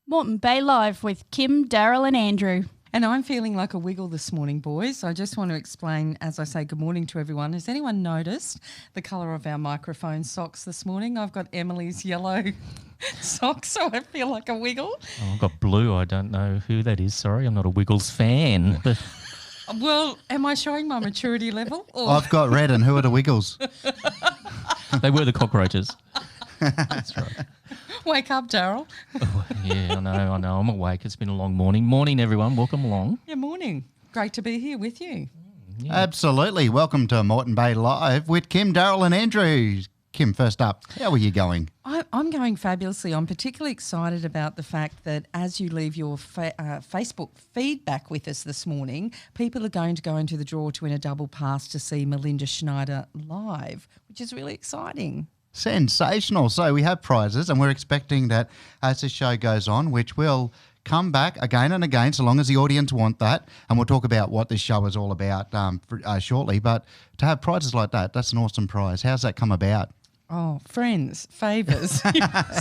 Moreton Bay Live with Kim, Daryl and Andrew. And I'm feeling like a wiggle this morning, boys. I just want to explain, as I say, good morning to everyone. Has anyone noticed the colour of our microphone socks this morning? I've got Emily's yellow socks, so I feel like a wiggle. Oh, I've got blue. I don't know who that is. Sorry, I'm not a Wiggles fan. But Well, am I showing my maturity level? Or... I've got red, and who are the Wiggles? they were the cockroaches. That's right. Wake up, Daryl. Oh, yeah, I know. I'm awake. It's been a long morning. Morning, everyone. Welcome along. Yeah, morning. Great to be here with you. Yeah. Absolutely. Welcome to Moreton Bay Live with Kim, Daryl and Andrew. Kim, first up, how are you going? I'm going fabulously. I'm particularly excited about the fact that as you leave your Facebook feedback with us this morning, people are going to go into the draw to win a double pass to see Melinda Schneider live, which is really exciting. Sensational. So we have prizes, and we're expecting that as the show goes on, which will come back again and again so long as the audience want that, and we'll talk about what this show is all about shortly. But to have prizes like that, that's an awesome prize. How's that come about? Oh, friends, favours,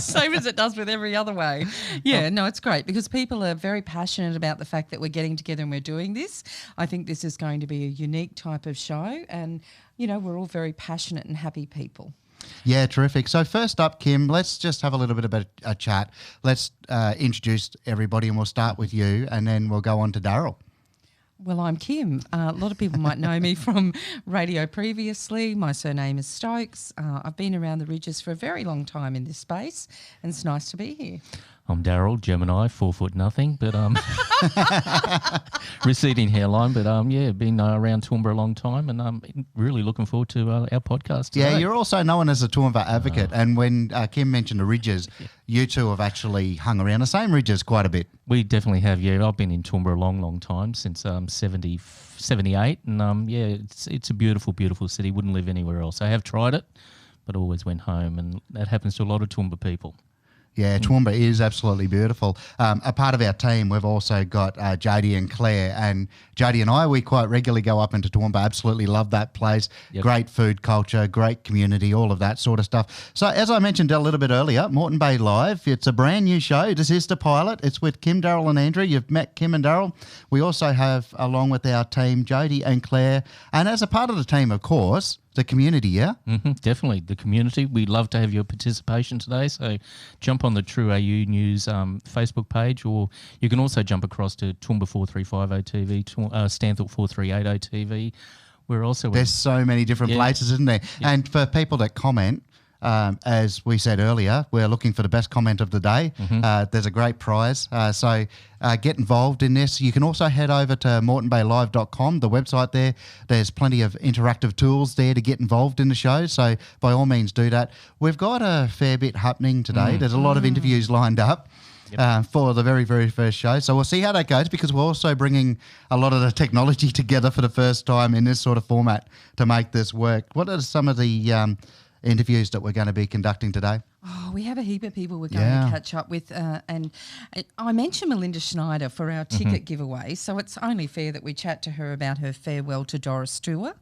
same as it does with every other way. Yeah, no, it's great because people are very passionate about the fact that we're getting together and we're doing this. I think this is going to be a unique type of show and, you know, we're all very passionate and happy people. Yeah, terrific. So first up, Kim, let's just have a little bit of a chat. Let's introduce everybody and we'll start with you and then we'll go on to Daryl. Well, I'm Kim. A lot of people might know me from radio previously. My surname is Stokes. I've been around the ridges for a very long time in this space and it's nice to be here. I'm Daryl, Gemini, 4 foot nothing, but receding hairline. But been around Toowoomba a long time, and I'm really looking forward to our podcast today. Yeah, you're also known as a Toowoomba advocate, and when Kim mentioned the ridges, you two have actually hung around the same ridges quite a bit. We definitely have. Yeah, I've been in Toowoomba a long, long time since 78, and it's a beautiful, beautiful city. Wouldn't live anywhere else. I have tried it, but always went home, and that happens to a lot of Toowoomba people. Yeah, Toowoomba is absolutely beautiful. A part of our team, we've also got Jodie and Claire. And Jodie and I, we quite regularly go up into Toowoomba. Absolutely love that place. Yep. Great food culture, great community, all of that sort of stuff. So as I mentioned a little bit earlier, Moreton Bay Live, it's a brand new show. This is the pilot. It's with Kim, Daryl and Andrew. You've met Kim and Daryl. We also have, along with our team, Jodie and Claire. And as a part of the team, of course, the community, yeah? Mm-hmm, definitely, the community. We'd love to have your participation today, so jump on the True AU News Facebook page, or you can also jump across to Toowoomba 4350 TV, Stanthorpe 4380 TV. We're also... There's so many different places, isn't there? Yeah. And for people that comment, as we said earlier, we're looking for the best comment of the day. Mm-hmm. There's a great prize. So get involved in this. You can also head over to moretonbaylive.com, the website there. There's plenty of interactive tools there to get involved in the show. So by all means do that. We've got a fair bit happening today. There's a lot of interviews lined up. Yep. For the very, very first show. So we'll see how that goes because we're also bringing a lot of the technology together for the first time in this sort of format to make this work. What are some of the interviews that we're going to be conducting today? Oh, we have a heap of people we're going to catch up with. And I mentioned Melinda Schneider for our ticket giveaway, so it's only fair that we chat to her about her farewell to Doris tour.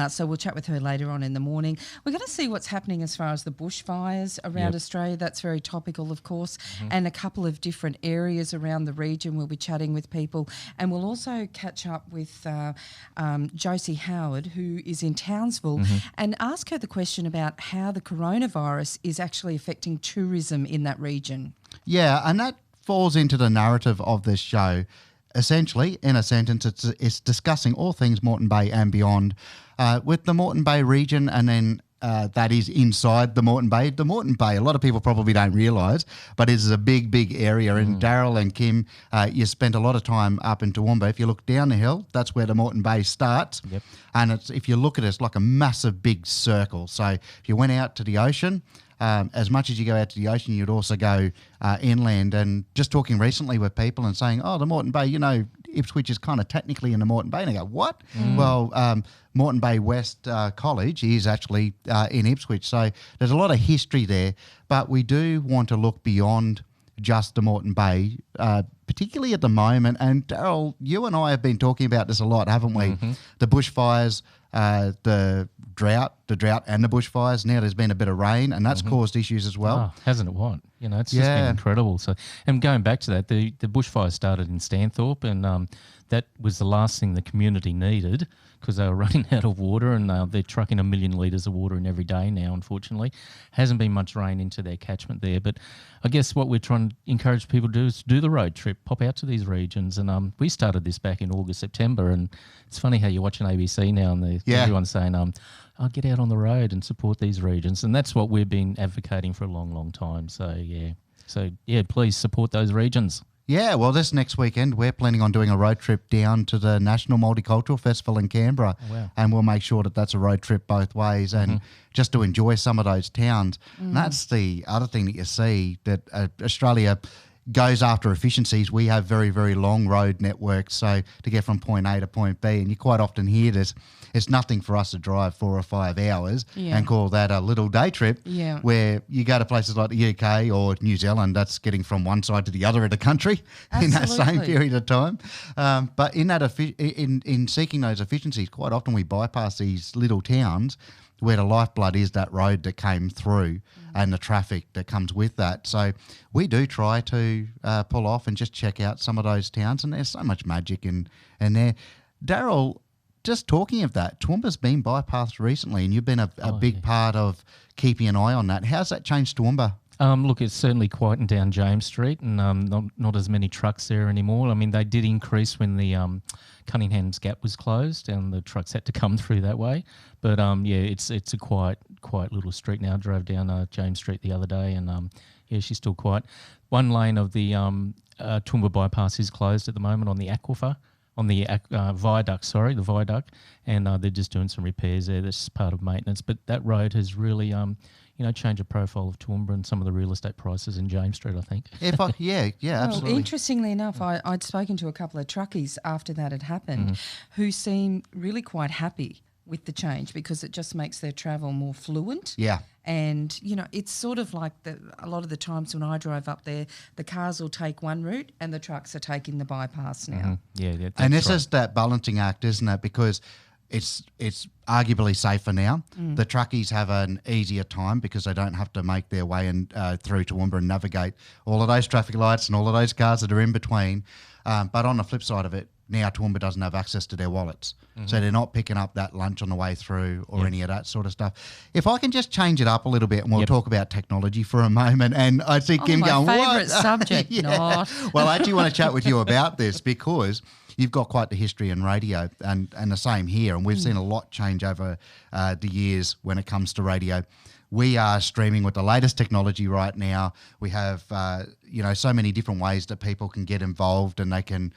So we'll chat with her later on in the morning. We're going to see what's happening as far as the bushfires around Australia. That's very topical, of course, and a couple of different areas around the region. We'll be chatting with people. And we'll also catch up with Josie Howard, who is in Townsville, and ask her the question about how the coronavirus is actually affecting tourism in that region. Yeah, and that falls into the narrative of this show. Essentially, in a sentence, it's discussing all things Moreton Bay and beyond with the Moreton Bay region, and then that is inside the Moreton Bay. The Moreton Bay, a lot of people probably don't realise, but it is a big, big area. And Daryl and Kim, you spent a lot of time up in Toowoomba. If you look down the hill, that's where the Moreton Bay starts. Yep. And if you look at it, it's like a massive big circle. So if you went out to the ocean, as much as you go out to the ocean, you'd also go inland. And just talking recently with people and saying, oh, the Moreton Bay, you know, Ipswich is kind of technically in the Moreton Bay. And I go, what? Well, Moreton Bay West College is actually in Ipswich. So there's a lot of history there. But we do want to look beyond just the Moreton Bay, particularly at the moment. And Daryl, you and I have been talking about this a lot, haven't we? The bushfires, the drought and the bushfires. Now there's been a bit of rain, and that's caused issues as well. Oh, hasn't it what? It's just been incredible. So, and going back to that, the bushfire started in Stanthorpe, and that was the last thing the community needed because they were running out of water, and they're trucking 1 million litres of water in every day now, unfortunately. Hasn't been much rain into their catchment there, but I guess what we're trying to encourage people to do is to do the road trip, pop out to these regions, and we started this back in August, September, and it's funny how you're watching ABC now and everyone's saying, I'll get out on the road and support these regions, and that's what we've been advocating for a long, long time. So please support those regions. Yeah, well, this next weekend we're planning on doing a road trip down to the National Multicultural Festival in Canberra, and we'll make sure that that's a road trip both ways, and just to enjoy some of those towns. And that's the other thing that you see, that Australia goes after efficiencies. We have very, very long road networks, so to get from point A to point B, and you quite often hear this, it's nothing for us to drive 4 or 5 hours and call that a little day trip, where you go to places like the UK or New Zealand, that's getting from one side to the other of the country in that same period of time. But in that in seeking those efficiencies, quite often we bypass these little towns where the lifeblood is that road that came through and the traffic that comes with that. So we do try to pull off and just check out some of those towns, and there's so much magic in there. Daryl, just talking of that, Toowoomba's been bypassed recently, and you've been a big part of keeping an eye on that. How's that changed Toowoomba? Look, it's certainly quietened down James Street, and not as many trucks there anymore. I mean, they did increase when the Cunningham's Gap was closed, and the trucks had to come through that way. But it's a quiet little street now. I drove down James Street the other day, and she's still quiet. One lane of the Toowoomba bypass is closed at the moment on the aquifer. On the viaduct, and they're just doing some repairs there. That's part of maintenance. But that road has really, changed the profile of Toowoomba and some of the real estate prices in James Street, I think. Well, Absolutely. interestingly enough, I'd spoken to a couple of truckies after that had happened who seemed really quite happy with the change because it just makes their travel more fluent. Yeah. And, it's sort of like a lot of the times when I drive up there, the cars will take one route and the trucks are taking the bypass now. Yeah. And this is that balancing act, isn't it? Because it's arguably safer now. The truckies have an easier time because they don't have to make their way through Toowoomba and navigate all of those traffic lights and all of those cars that are in between. But on the flip side of it, now Toowoomba doesn't have access to their wallets. So they're not picking up that lunch on the way through or any of that sort of stuff. If I can just change it up a little bit, and we'll talk about technology for a moment. And I see Kim going, my what? favourite subject, not. Well, I actually want to chat with you about this because you've got quite the history in radio and the same here. And we've seen a lot change over the years when it comes to radio. We are streaming with the latest technology right now. We have, so many different ways that people can get involved and they can,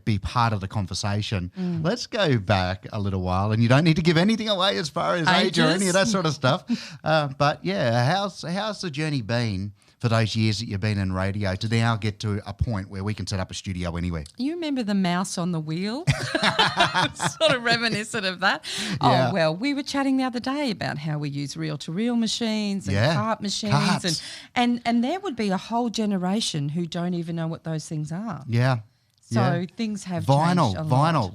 be part of the conversation. Let's go back a little while, and you don't need to give anything away as far as age or any of that sort of stuff. But how's the journey been for those years that you've been in radio to now get to a point where we can set up a studio anywhere? You remember the mouse on the wheel? Sort of reminiscent of that. Yeah. Oh, well, we were chatting the other day about how we use reel-to-reel machines and cart machines. Carts. And there would be a whole generation who don't even know what those things are. Yeah. So things have changed a lot.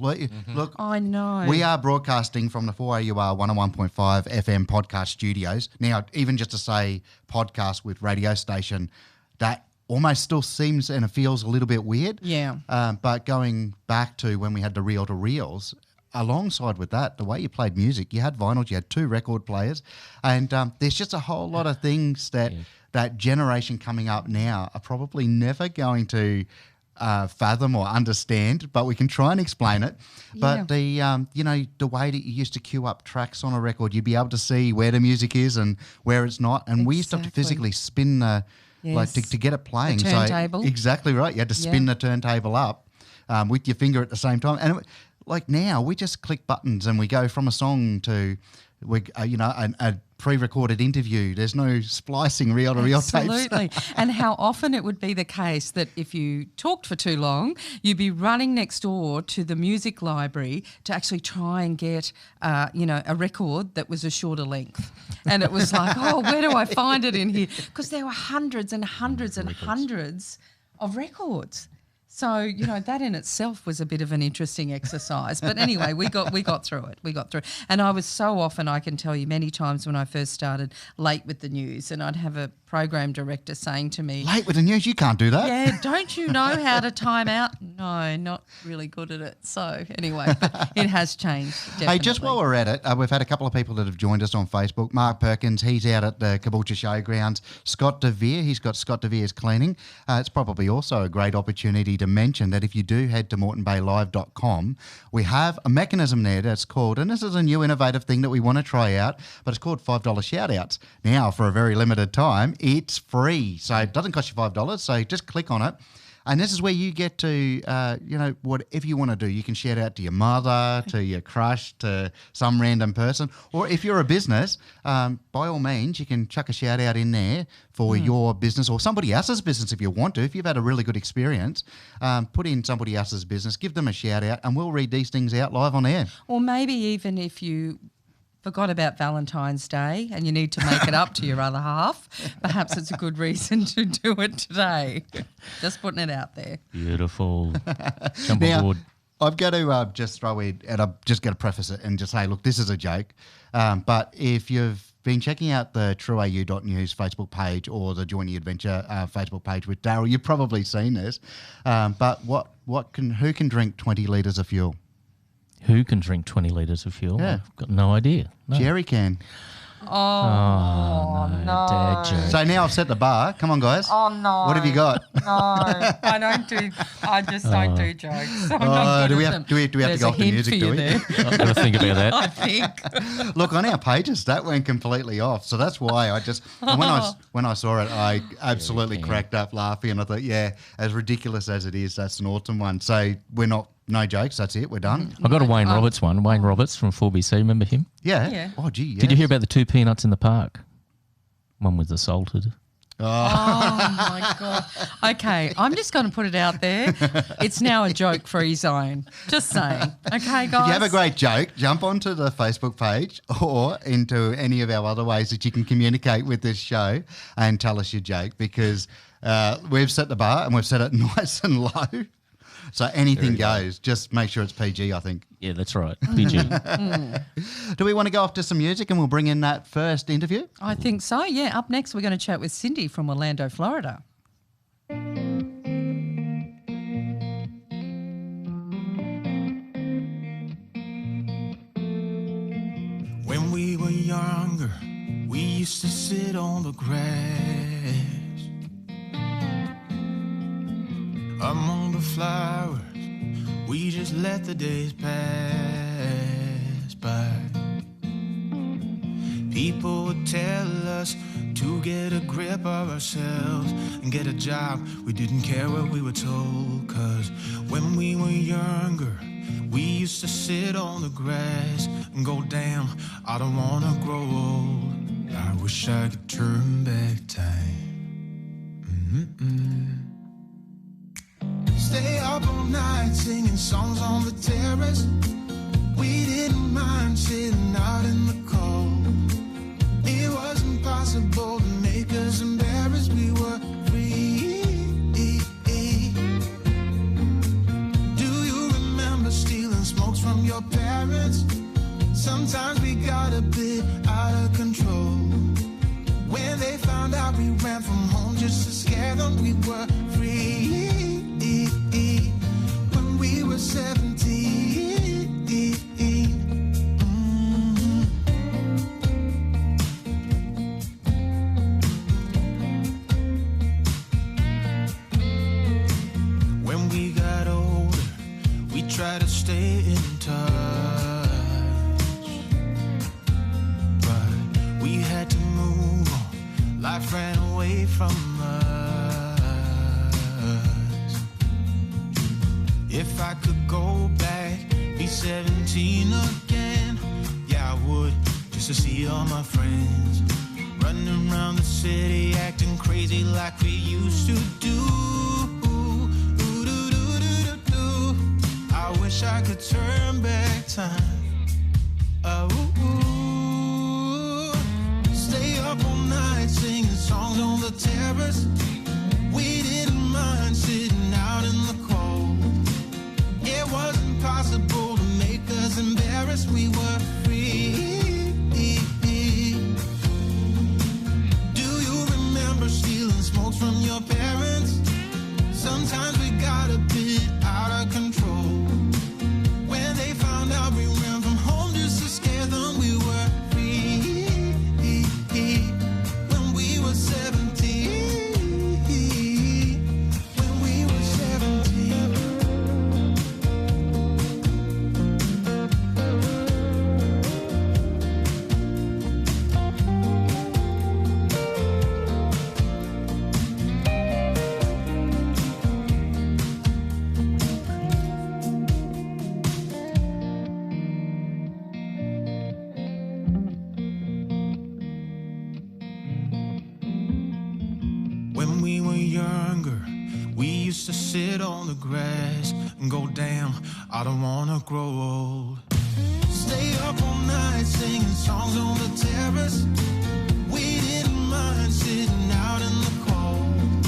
Look, I know. we are broadcasting from the 4AUR 101.5 FM podcast studios. Now, even just to say podcast with radio station, that almost still seems and it feels a little bit weird. Yeah. But going back to when we had the reel-to-reels, alongside with that, the way you played music, you had vinyls, you had 2 record players, and there's just a whole lot of things that that generation coming up now are probably never going to fathom or understand, but we can try and explain it. But the the way that you used to queue up tracks on a record, you'd be able to see where the music is and where it's not, and we used to have to physically spin the to get it playing. The turntable. So exactly right, you had to spin the turntable up with your finger at the same time, and like now we just click buttons and we go from a song to a pre-recorded interview. There's no splicing reel-to-reel tapes. Absolutely. And how often it would be the case that if you talked for too long, you'd be running next door to the music library to actually try and get, a record that was a shorter length. And it was like, where do I find it in here? Because there were hundreds and hundreds and hundreds of records. So, you know, that in itself was a bit of an interesting exercise. But anyway, we got through it. We got through it. And I was so often, I can tell you many times when I first started, late with the news, and I'd have a program director saying to me, Late with the news? You can't do that. yeah, don't you know how to time out? No, not really good at it. So anyway, but it has changed, definitely. Hey, just while we're at it, we've had a couple of people that have joined us on Facebook. Mark Perkins, he's out at the Caboolture Showgrounds. Scott DeVere, he's got Scott DeVere's Cleaning. It's probably also a great opportunity to mention that if you do head to moretonbaylive.com, we have a mechanism there that's called, and this is a new innovative thing that we want to try out, but it's called $5 shout-outs. Now, for a very limited time, it's free. So it doesn't cost you $5. So just click on it. And this is where you get to, whatever you want to do. You can shout out to your mother, to your crush, to some random person. Or if you're a business, by all means, you can chuck a shout out in there for your business or somebody else's business if you want to. If you've had a really good experience, put in somebody else's business, give them a shout out, and we'll read these things out live on air. Or maybe even if you forgot about Valentine's Day and you need to make it up to your other half, perhaps it's a good reason to do it today. Just putting it out there. Beautiful. Jump Now, aboard. I've got to just throw in, and I've just got to preface it and just say, look, this is a joke. But if you've been checking out the trueau.news Facebook page or the Join the Adventure Facebook page with Daryl, you've probably seen this. But who can drink 20 litres of fuel? Who can drink 20 litres of fuel? Yeah. I've got no idea. No. Jerry can. Oh, no. Dad joke. So now I've set the bar. Come on, guys. Oh, no. What have you got? No, I just don't do jokes. I'm not do good we at have them. to There's go a off the hint music? for Do you we? there, I've got to think about that. I think. Look, on our pages that went completely off, so that's why I just when I saw it, I absolutely cracked up laughing, and I thought, yeah, as ridiculous as it is, that's an awesome one. So we're not. No jokes, that's it, we're done. I got a Wayne Roberts one. Wayne Roberts from 4BC, remember him? Yeah. Yeah. Oh, gee, yes. Did you hear about the 2 peanuts in the park? One was assaulted. Oh, my God. Okay, I'm just going to put it out there. It's now a joke-free zone. Just saying. Okay, guys? If you have a great joke, jump onto the Facebook page or into any of our other ways that you can communicate with this show and tell us your joke, because we've set the bar and we've set it nice and low. So anything goes. Just make sure it's PG, I think. Yeah, that's right. PG. Do we want to go off to some music and we'll bring in that first interview? I think so, yeah. Up next, we're going to chat with Cindy from Orlando, Florida. When we were younger, we used to sit on the grass among the flowers. We just let the days pass by. People would tell us to get a grip of ourselves and get a job. We didn't care what we were told, 'cause when we were younger, we used to sit on the grass and go, damn, I don't wanna grow old. I wish I could turn back time. Stay up all night singing songs on the terrace. We didn't mind sitting out in the cold. It wasn't possible to make us embarrassed. We were free. Do you remember stealing smokes from your parents? Sometimes we got a bit out of control. When they found out we ran from home just to scare them, we were free. When we were 17. When we got older, we tried to stay in touch, but we had to move on. Life ran away from us. If I could go back, be 17 again, yeah, I would, just to see all my friends running around the city, acting crazy like we used to do. I wish I could turn back time. Stay up all night singing songs on the terrace. We didn't mind sitting used to sit on the grass and go, damn, I don't wanna grow old. Stay up all night singing songs on the terrace. We didn't mind sitting out in the cold.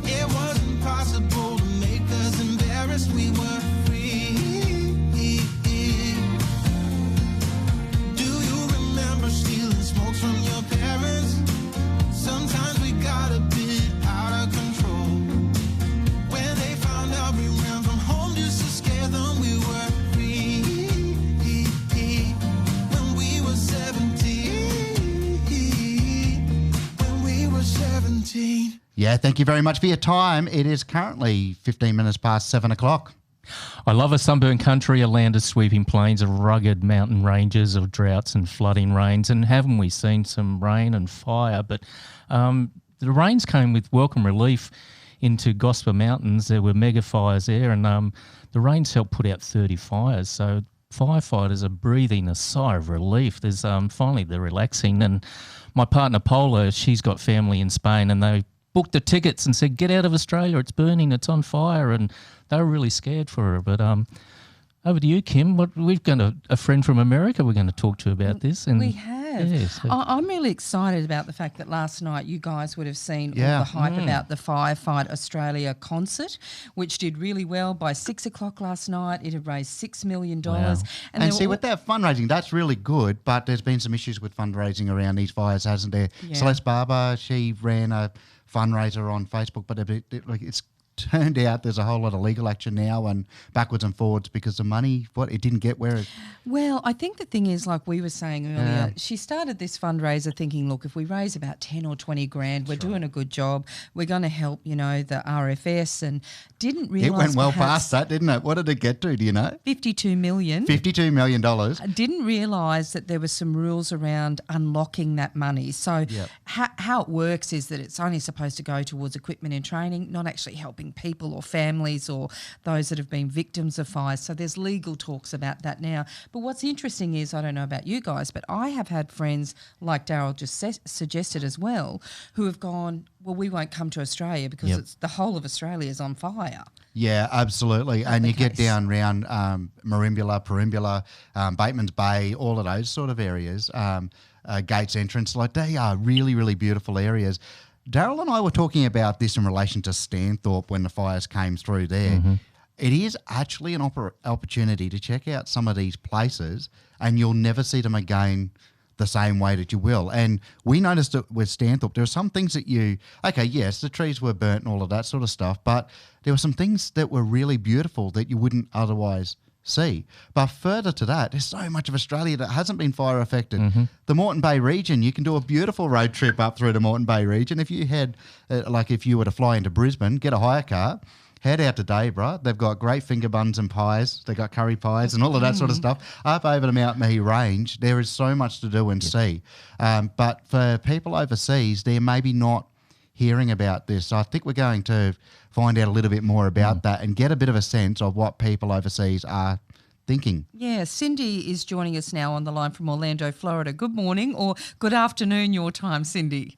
It wasn't possible to make us embarrassed. We were free. Do you remember stealing smokes from your parents? Sometimes we got a bit out of control. When they found out we ran from home just to scare them, we were free. When we were 17. When we were 17. Yeah, thank you very much for your time. It is currently 15 minutes past 7 o'clock. I love a sunburned country, a land of sweeping plains, of rugged mountain ranges, of droughts and flooding rains. And haven't we seen some rain and fire? But the rains came with welcome relief into Gosper Mountains. There were mega fires there, and the rains helped put out 30 fires. So firefighters are breathing a sigh of relief. There's finally they're relaxing. And my partner Paula, she's got family in Spain, and they booked the tickets and said, "Get out of Australia! It's burning! It's on fire!" And they were really scared for her. But over to you, Kim. We've got a friend from America we're going to talk to about this. And We have. Yeah, so- I'm really excited about the fact that last night you guys would have seen all Yeah. the hype about the Firefight Australia concert, which did really well. By 6 o'clock last night, it had raised $6 million. Wow. And there see, were- with that fundraising, that's really good, but there's been some issues with fundraising around these fires, hasn't there? Yeah. Celeste Barber, she ran a fundraiser on Facebook, but it's turned out there's a whole lot of legal action now and backwards and forwards because the money, it didn't get where it... Well, I think the thing is, like we were saying earlier, Yeah. she started this fundraiser thinking, look, if we raise about 10 or 20 grand, we're doing a good job. We're going to help, the RFS, and didn't realise It went well perhaps past that, didn't it? What did it get to, do you know? $52 million. $52 million. I didn't realise that there were some rules around unlocking that money. So Yep. how it works is that it's only supposed to go towards equipment and training, not actually helping people or families or those that have been victims of fires. So there's legal talks about that now. But what's interesting is, I don't know about you guys, but I have had friends like Daryl just suggested as well, who have gone, well, we won't come to Australia because Yep. it's the whole of Australia is on fire. Yeah, absolutely. And the you get case. down around Merimbula, Bateman's Bay, all of those sort of areas, Gates Entrance, like they are really, really beautiful areas. Daryl and I were talking about this in relation to Stanthorpe when the fires came through there. Mm-hmm. It is actually an opportunity to check out some of these places and you'll never see them again the same way that you will. And we noticed that with Stanthorpe, there are some things that yes, the trees were burnt and all of that sort of stuff, but there were some things that were really beautiful that you wouldn't otherwise see. But further to that, there's so much of Australia that hasn't been fire affected. Mm-hmm. The Moreton Bay region, you can do a beautiful road trip up through the Moreton Bay region. If you head, if you were to fly into Brisbane, get a hire car, head out to Daybra. They've got great finger buns and pies. They've got curry pies and all of that sort of stuff. Up over the Mount Mehi Range, there is so much to do and see. But for people overseas, they're maybe not hearing about this. So I think we're going to find out a little bit more about that and get a bit of a sense of what people overseas are thinking. Yeah, Cindy is joining us now on the line from Orlando, Florida. Good morning or good afternoon your time, Cindy.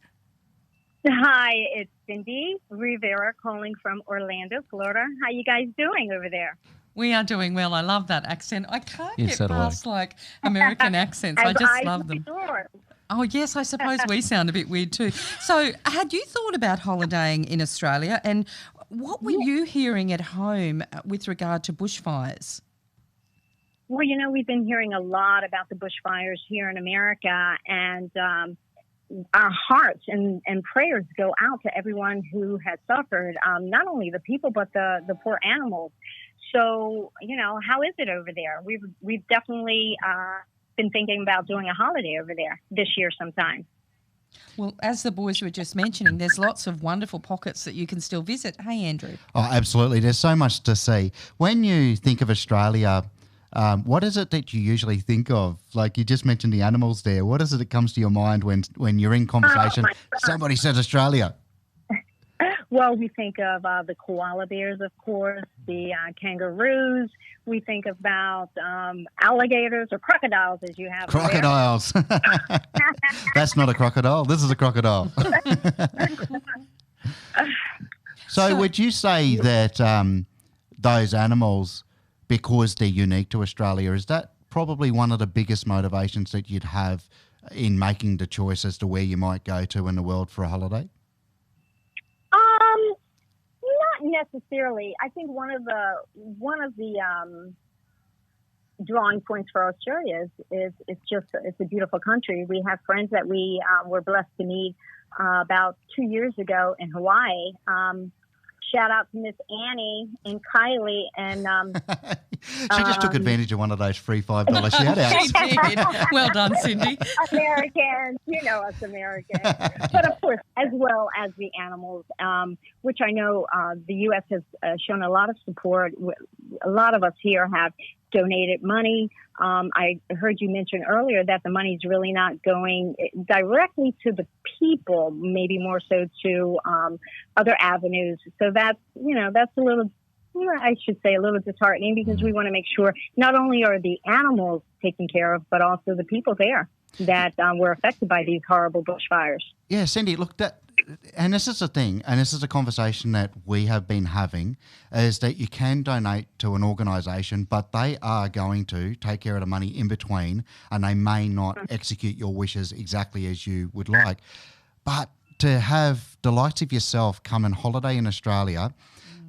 Hi, it's Cindy Rivera calling from Orlando, Florida. How you guys doing over there? We are doing well. I love that accent. I can't Yes, get so do I. past American accents. I just love them. Sure. Oh, yes, I suppose we sound a bit weird too. So had you thought about holidaying in Australia, and what were you hearing at home with regard to bushfires? Well, we've been hearing a lot about the bushfires here in America, and our hearts and prayers go out to everyone who has suffered, not only the people, but the poor animals. So, how is it over there? We've definitely been thinking about doing a holiday over there this year sometime. Well, as the boys were just mentioning, there's lots of wonderful pockets that you can still visit. Hey, Andrew. Oh, absolutely. There's so much to see. When you think of Australia, what is it that you usually think of? Like you just mentioned the animals there. What is it that comes to your mind when you're in conversation? Somebody says Australia. Well, we think of the koala bears, of course, the kangaroos. We think about alligators or crocodiles, as you have. Crocodiles. That's not a crocodile. This is a crocodile. So would you say that those animals, because they're unique to Australia, is that probably one of the biggest motivations that you'd have in making the choice as to where you might go to in the world for a holiday? Not necessarily. I think one of the drawing points for Australia is it's a beautiful country. We have friends that we were blessed to meet about 2 years ago in Hawaii. Shout out to Miss Annie and Kylie and she just took advantage of one of those free $5 shout outs. She did. Well done, Cindy. Americans, you know us Americans. But of course, as well as the animals, which I know the U.S. has shown a lot of support. A lot of us here have donated money. I heard you mention earlier that the money is really not going directly to the people, maybe more so to other avenues. So that's a little, I should say, a little disheartening, because we want to make sure not only are the animals taken care of, but also the people there that were affected by these horrible bushfires. Yeah, Cindy, look, and this is the thing, and this is a conversation that we have been having, is that you can donate to an organisation, but they are going to take care of the money in between, and they may not execute your wishes exactly as you would like. But to have the likes of yourself come and holiday in Australia,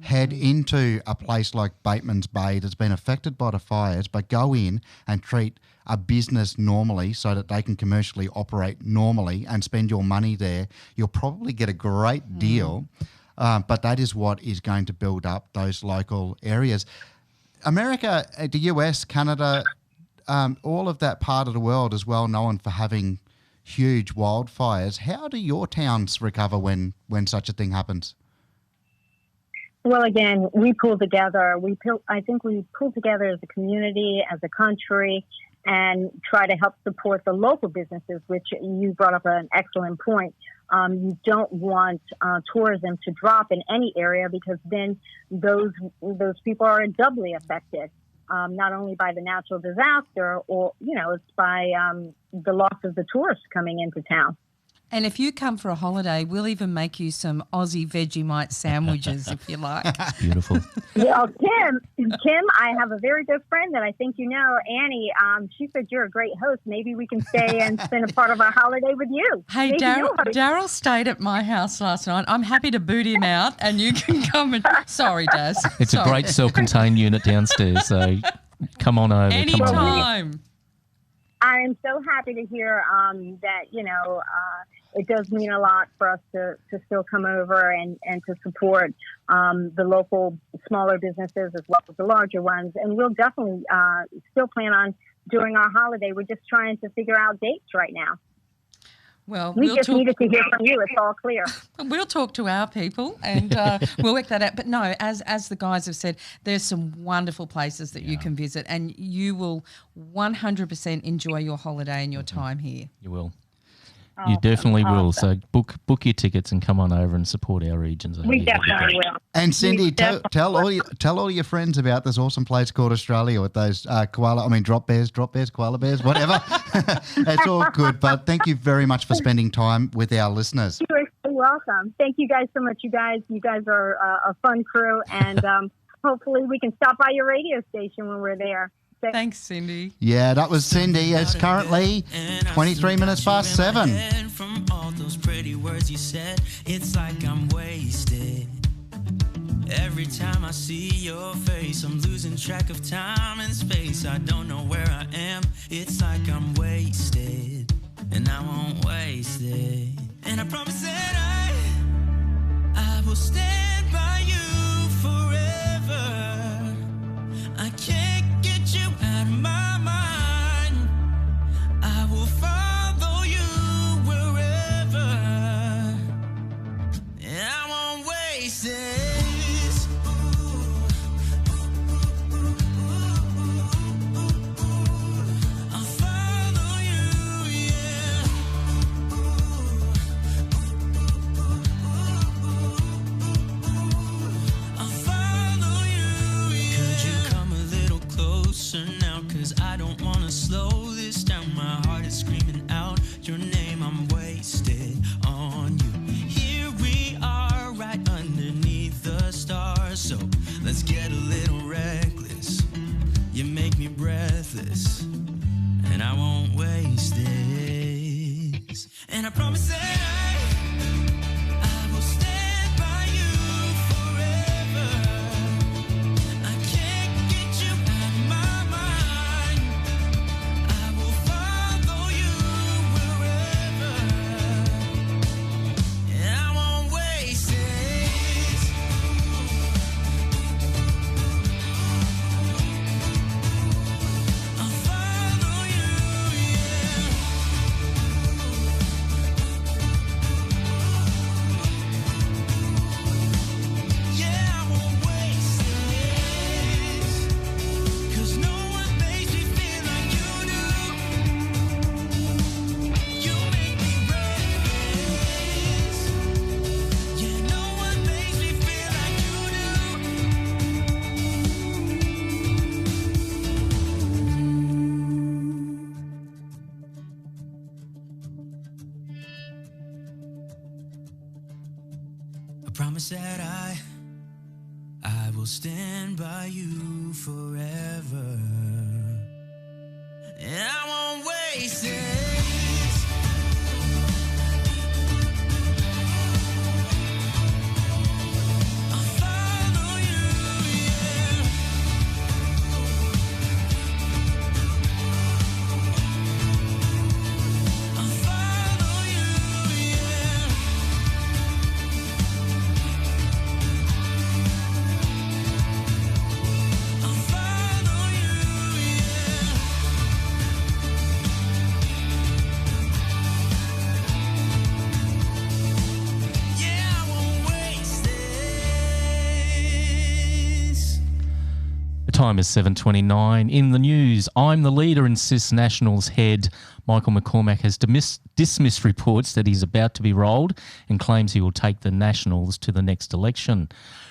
head into a place like Bateman's Bay that's been affected by the fires, but go in and treat a business normally so that they can commercially operate normally and spend your money there, you'll probably get a great deal. But that is what is going to build up those local areas. America, the US, Canada, all of that part of the world is well known for having huge wildfires. How do your towns recover when such a thing happens? Well, again, we pull together. I think we pull together as a community, as a country, and try to help support the local businesses, which you brought up an excellent point. You don't want tourism to drop in any area, because then those people are doubly affected, not only by the natural disaster, or, it's by the loss of the tourists coming into town. And if you come for a holiday, we'll even make you some Aussie Vegemite sandwiches if you like. Beautiful. Well, Kim, I have a very good friend that I think you know, Annie. She said you're a great host. Maybe we can stay and spend a part of our holiday with you. Hey, Daryl stayed at my house last night. I'm happy to boot him out, and you can come and... Sorry, Daz. It's a great self-contained unit downstairs, so come on over. Anytime. I am so happy to hear that, it does mean a lot for us to still come over and to support the local smaller businesses as well as the larger ones. And we'll definitely still plan on doing our holiday. We're just trying to figure out dates right now. Well, we just needed to hear from you. It's all clear. We'll talk to our people and we'll work that out. But no, as the guys have said, there's some wonderful places that you can visit, and you will 100% enjoy your holiday and your time here. You will. You definitely will. So book your tickets and come on over and support our regions. We definitely will. And Cindy, tell all your friends about this awesome place called Australia with those drop bears, koala bears, whatever. It's all good. But thank you very much for spending time with our listeners. You're so welcome. Thank you guys so much. You guys are a fun crew, and hopefully we can stop by your radio station when we're there. Thanks, Cindy. Yeah, that was Cindy. It's currently 23 minutes past 7. From all those pretty words you said, it's like I'm wasted. Every time I see your face, I'm losing track of time and space. I don't know where I am. It's like I'm wasted, and I won't waste it. And I promise that I will stand by you forever. I can't get you out of my mind. I will follow you wherever, and I won't waste this. I'll follow you, yeah. Let's get a little reckless. You make me breathless, and I won't waste this. And I promise that I will stand by you forever. I can't get you out of my mind. I will follow you wherever, and I won't waste this. I'll follow you, yeah. Yeah, I won't waste this, 'cause no one makes me feel like you do. You make me breathless. Yeah, no one makes me feel like you do. I promise that I will stand by you forever, and I won't waste this. I'll follow you, yeah. I'll follow you, yeah. I'll follow you, yeah. Yeah, I won't waste this. The time is 7:29. In the news, I'm the leader, insists Nationals head Michael McCormack has dismissed reports that he's about to be rolled and claims he will take the Nationals to the next election.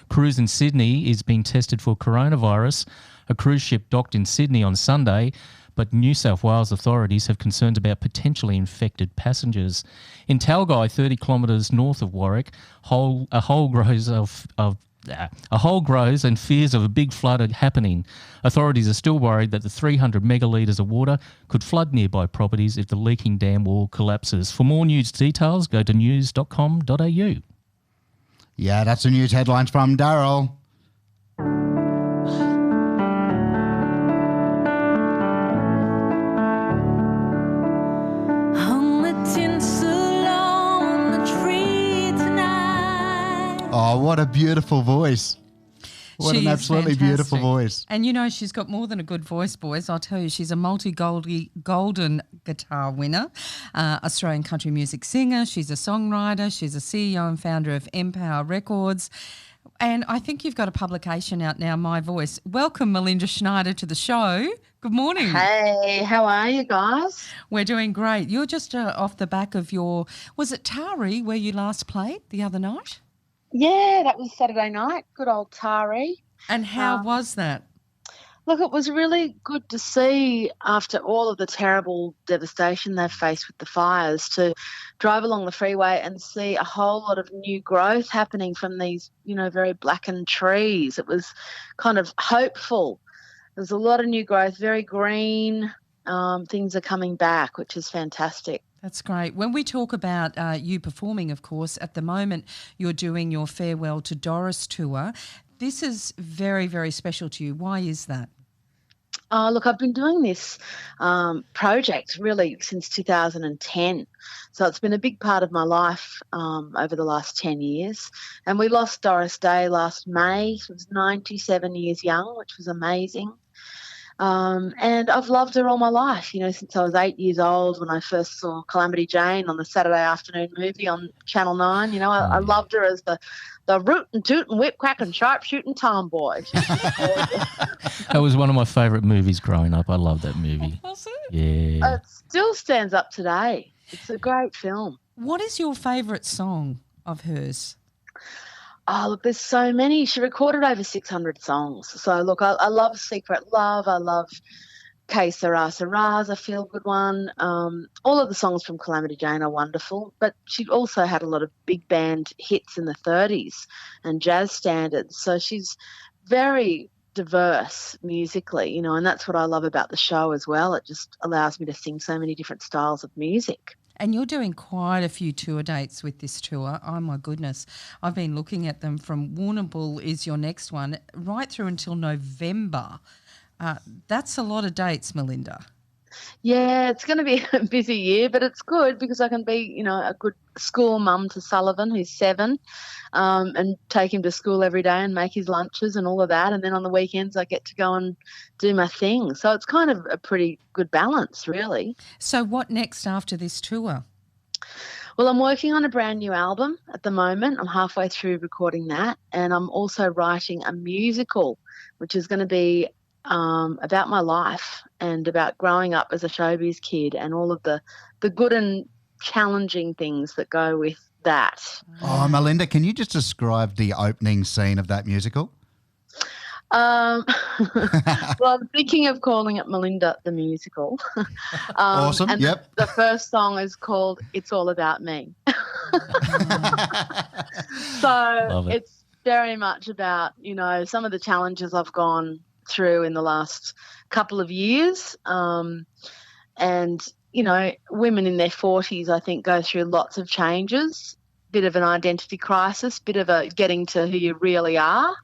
Cruise in Sydney is being tested for coronavirus. A cruise ship docked in Sydney on Sunday, but New South Wales authorities have concerns about potentially infected passengers. In Talgai, 30 kilometres north of Warwick, a hole grows and fears of a big flood are happening. Authorities are still worried that the 300 megalitres of water could flood nearby properties if the leaking dam wall collapses. For more news details, go to news.com.au. Yeah, that's the news headlines from Daryl. Hung the tinsel on the tree tonight. Oh, what a beautiful voice. What She an is absolutely beautiful fantastic. voice. And you know, she's got more than a good voice, boys. I'll tell you, she's a multi-golden guitar winner, Australian country music singer. She's a songwriter. She's a CEO and founder of Empower Records. And I think you've got a publication out now, My Voice. Welcome, Melinda Schneider, to the show. Good morning. Hey, how are you guys? We're doing great. You're just off the back of your, was it Tari where you last played the other night? Yeah, that was Saturday night. Good old Tari. And how was that? Look, it was really good to see after all of the terrible devastation they've faced with the fires to drive along the freeway and see a whole lot of new growth happening from these, very blackened trees. It was kind of hopeful. There's a lot of new growth, very green. Things are coming back, which is fantastic. That's great. When we talk about you performing, of course, at the moment you're doing your Farewell to Doris tour. This is very, very special to you. Why is that? Look, I've been doing this project really since 2010. So it's been a big part of my life over the last 10 years. And we lost Doris Day last May. She was 97 years young, which was amazing. And I've loved her all my life, since I was 8 years old when I first saw Calamity Jane on the Saturday afternoon movie on Channel 9. I loved her as the rootin' tootin' whip crackin' sharp shooting tomboy. That was one of my favourite movies growing up. I love that movie. Was it? Yeah. It still stands up today. It's a great film. What is your favourite song of hers? Oh, look, there's so many. She recorded over 600 songs. So, look, I love Secret Love. I love Que Sera Sera's a feel-good one. All of the songs from Calamity Jane are wonderful, but she also had a lot of big band hits in the 30s and jazz standards. So she's very diverse musically, and that's what I love about the show as well. It just allows me to sing so many different styles of music. And you're doing quite a few tour dates with this tour. Oh, my goodness. I've been looking at them from Warrnambool is your next one, right through until November. That's a lot of dates, Melinda. Yeah, it's going to be a busy year, but it's good because I can be, a good school mum to Sullivan, who's 7, and take him to school every day and make his lunches and all of that. And then on the weekends I get to go and do my thing. So it's kind of a pretty good balance, really. So what next after this tour? Well, I'm working on a brand new album at the moment. I'm halfway through recording that. And I'm also writing a musical, which is going to be about my life and about growing up as a showbiz kid and all of the good and challenging things that go with that. Oh, Melinda, can you just describe the opening scene of that musical? Well, I'm thinking of calling it Melinda the Musical. Awesome, and yep. The first song is called It's All About Me. So it's very much about, some of the challenges I've gone through in the last couple of years. And, women in their 40s, I think, go through lots of changes, bit of an identity crisis, bit of a getting to who you really are.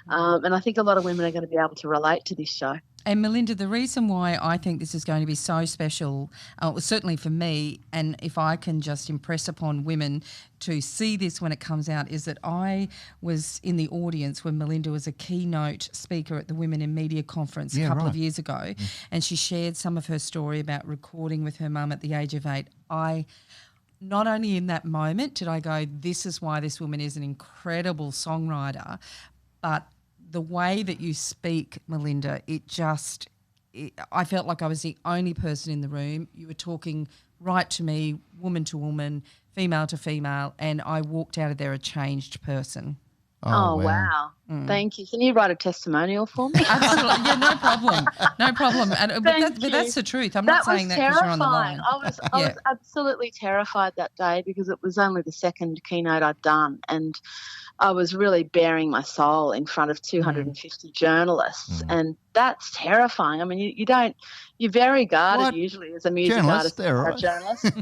And I think a lot of women are going to be able to relate to this show. And Melinda, the reason why I think this is going to be so special, certainly for me, and if I can just impress upon women to see this when it comes out, is that I was in the audience when Melinda was a keynote speaker at the Women in Media conference a couple of years ago, and she shared some of her story about recording with her mum at the age of 8. Not only in that moment did I go, this is why this woman is an incredible songwriter, but the way that you speak, Melinda, I felt like I was the only person in the room. You were talking right to me, woman to woman, female to female, and I walked out of there a changed person. Oh, wow. Thank you. Can you write a testimonial for me? Absolutely. Yeah, no problem. No problem. But that's the truth. I'm not saying that because you're on the line. I was absolutely terrified that day because it was only the second keynote I'd done, and I was really bearing my soul in front of 250 journalists, and that's terrifying. I mean, you're very guarded usually as a music artist or a journalist.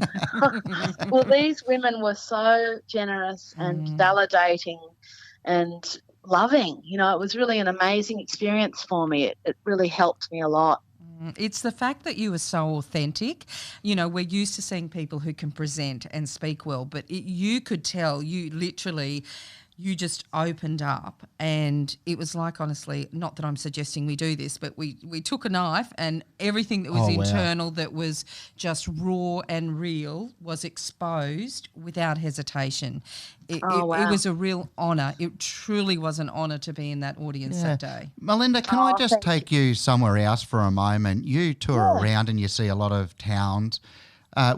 Well, these women were so generous and validating and loving. It was really an amazing experience for me. It really helped me a lot. It's the fact that you were so authentic. We're used to seeing people who can present and speak well, but you could tell you just opened up, and it was like, honestly, not that I'm suggesting we do this, but we took a knife and everything that was internal that was just raw and real was exposed without hesitation. It was a real honour. It truly was an honour to be in that audience that day. Melinda, can I just take you somewhere else for a moment? You tour around and you see a lot of towns.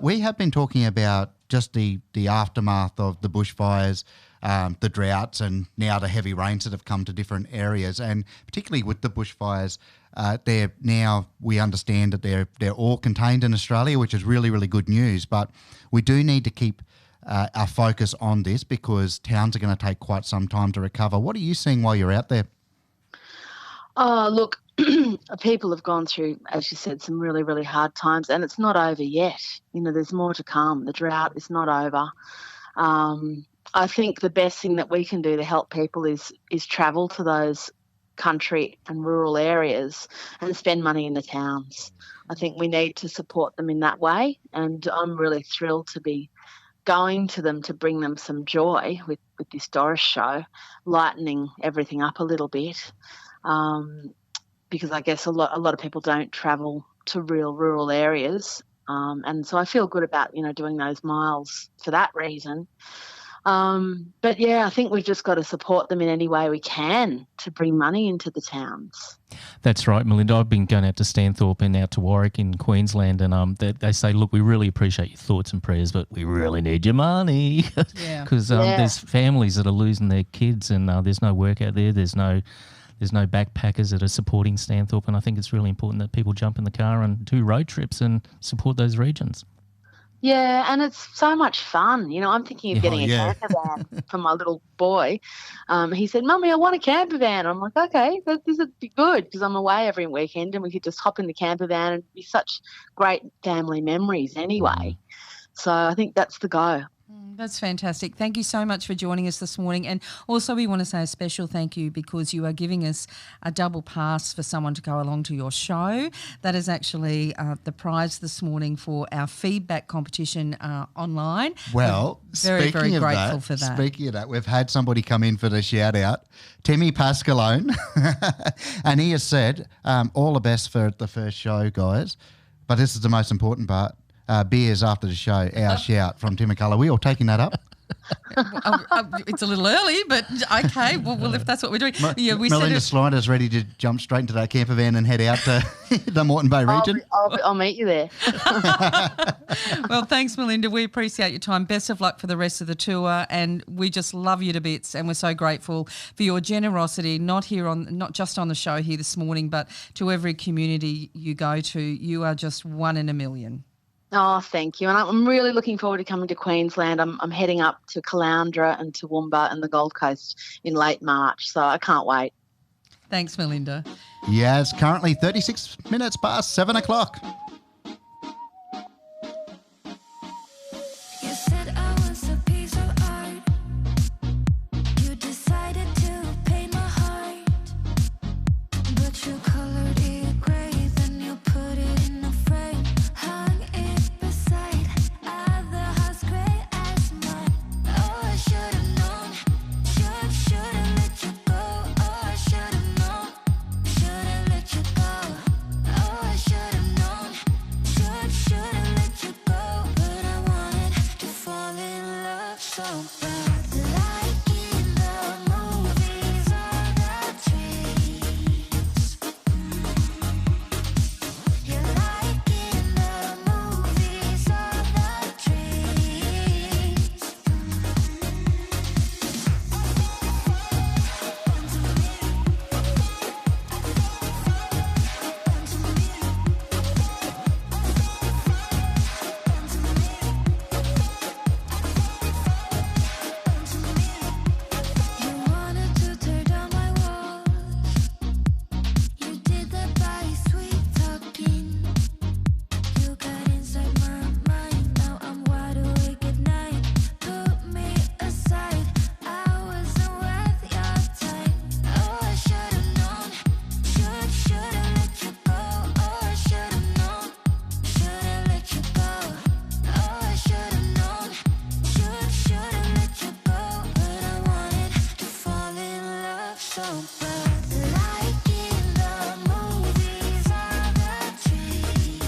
We have been talking about just the aftermath of the bushfires, the droughts, and now the heavy rains that have come to different areas, and particularly with the bushfires, we understand that they're all contained in Australia, which is really, really good news. But we do need to keep our focus on this because towns are going to take quite some time to recover. What are you seeing while you're out there? Oh, look, people have gone through, as you said, some really, really hard times, and it's not over yet. There's more to come. The drought is not over. I think the best thing that we can do to help people is travel to those country and rural areas and spend money in the towns. I think we need to support them in that way, and I'm really thrilled to be going to them to bring them some joy with this Doris show, lightening everything up a little bit, because I guess a lot of people don't travel to real rural areas, and so I feel good about doing those miles for that reason. But I think we've just got to support them in any way we can to bring money into the towns. That's right, Melinda. I've been going out to Stanthorpe and out to Warwick in Queensland, and they say, look, we really appreciate your thoughts and prayers, but we really need your money. Because there's families that are losing their kids, and there's no work out there. There's no backpackers that are supporting Stanthorpe, and I think it's really important that people jump in the car and do road trips and support those regions. Yeah, and it's so much fun. You know, I'm thinking of getting a camper van for my little boy. He said, Mummy, I want a camper van. I'm like, okay, this would be good because I'm away every weekend and we could just hop in the camper van and be such great family memories anyway. So I think that's the go. That's fantastic. Thank you so much for joining us this morning. And also we want to say a special thank you because you are giving us a double pass for someone to go along to your show. That is actually the prize this morning for our feedback competition online. Well, We're very grateful for that. Speaking of that, we've had somebody come in for the shout out, Timmy Pascalone, and he has said, all the best for the first show, guys. But this is the most important part. Beers after the show, our shout from Tim McCullough. We all taking that up? It's a little early, but okay. Well, if that's what we're doing. Melinda Slider's ready to jump straight into that camper van and head out to the Moreton Bay region. I'll meet you there. Well, thanks, Melinda. We appreciate your time. Best of luck for the rest of the tour, and we just love you to bits. And we're so grateful for your generosity, not just on the show here this morning, but to every community you go to. You are just one in a million. Oh, thank you. And I'm really looking forward to coming to Queensland. I'm heading up to Caloundra and Toowoomba and the Gold Coast in late March, so I can't wait. Thanks, Melinda. Yeah, it's currently 36 minutes past 7 o'clock. You said I was a piece of art. You decided to paint my heart, but you colored it gray, then you put it in a frame, hung it beside other house gray as mine. Oh, I should have known, should've let you go. Oh, I should have known, should've let you go. Oh, I should have known, should've let you go. But I wanted to fall in love so bad, like in the movies or the trees. You're like in the movies or the trees. You wanted to tear down my walls. You did that by sweet talking. You got inside my mind. Now I'm wide awake at night. Put me aside. I wasn't worth your time. Oh, I should have known. Should've let you go. Oh, I should have known. Should've let you go. Oh, I should have known. Should've let you go. But I wanted to fall in love so bad, like in the movies or the trees.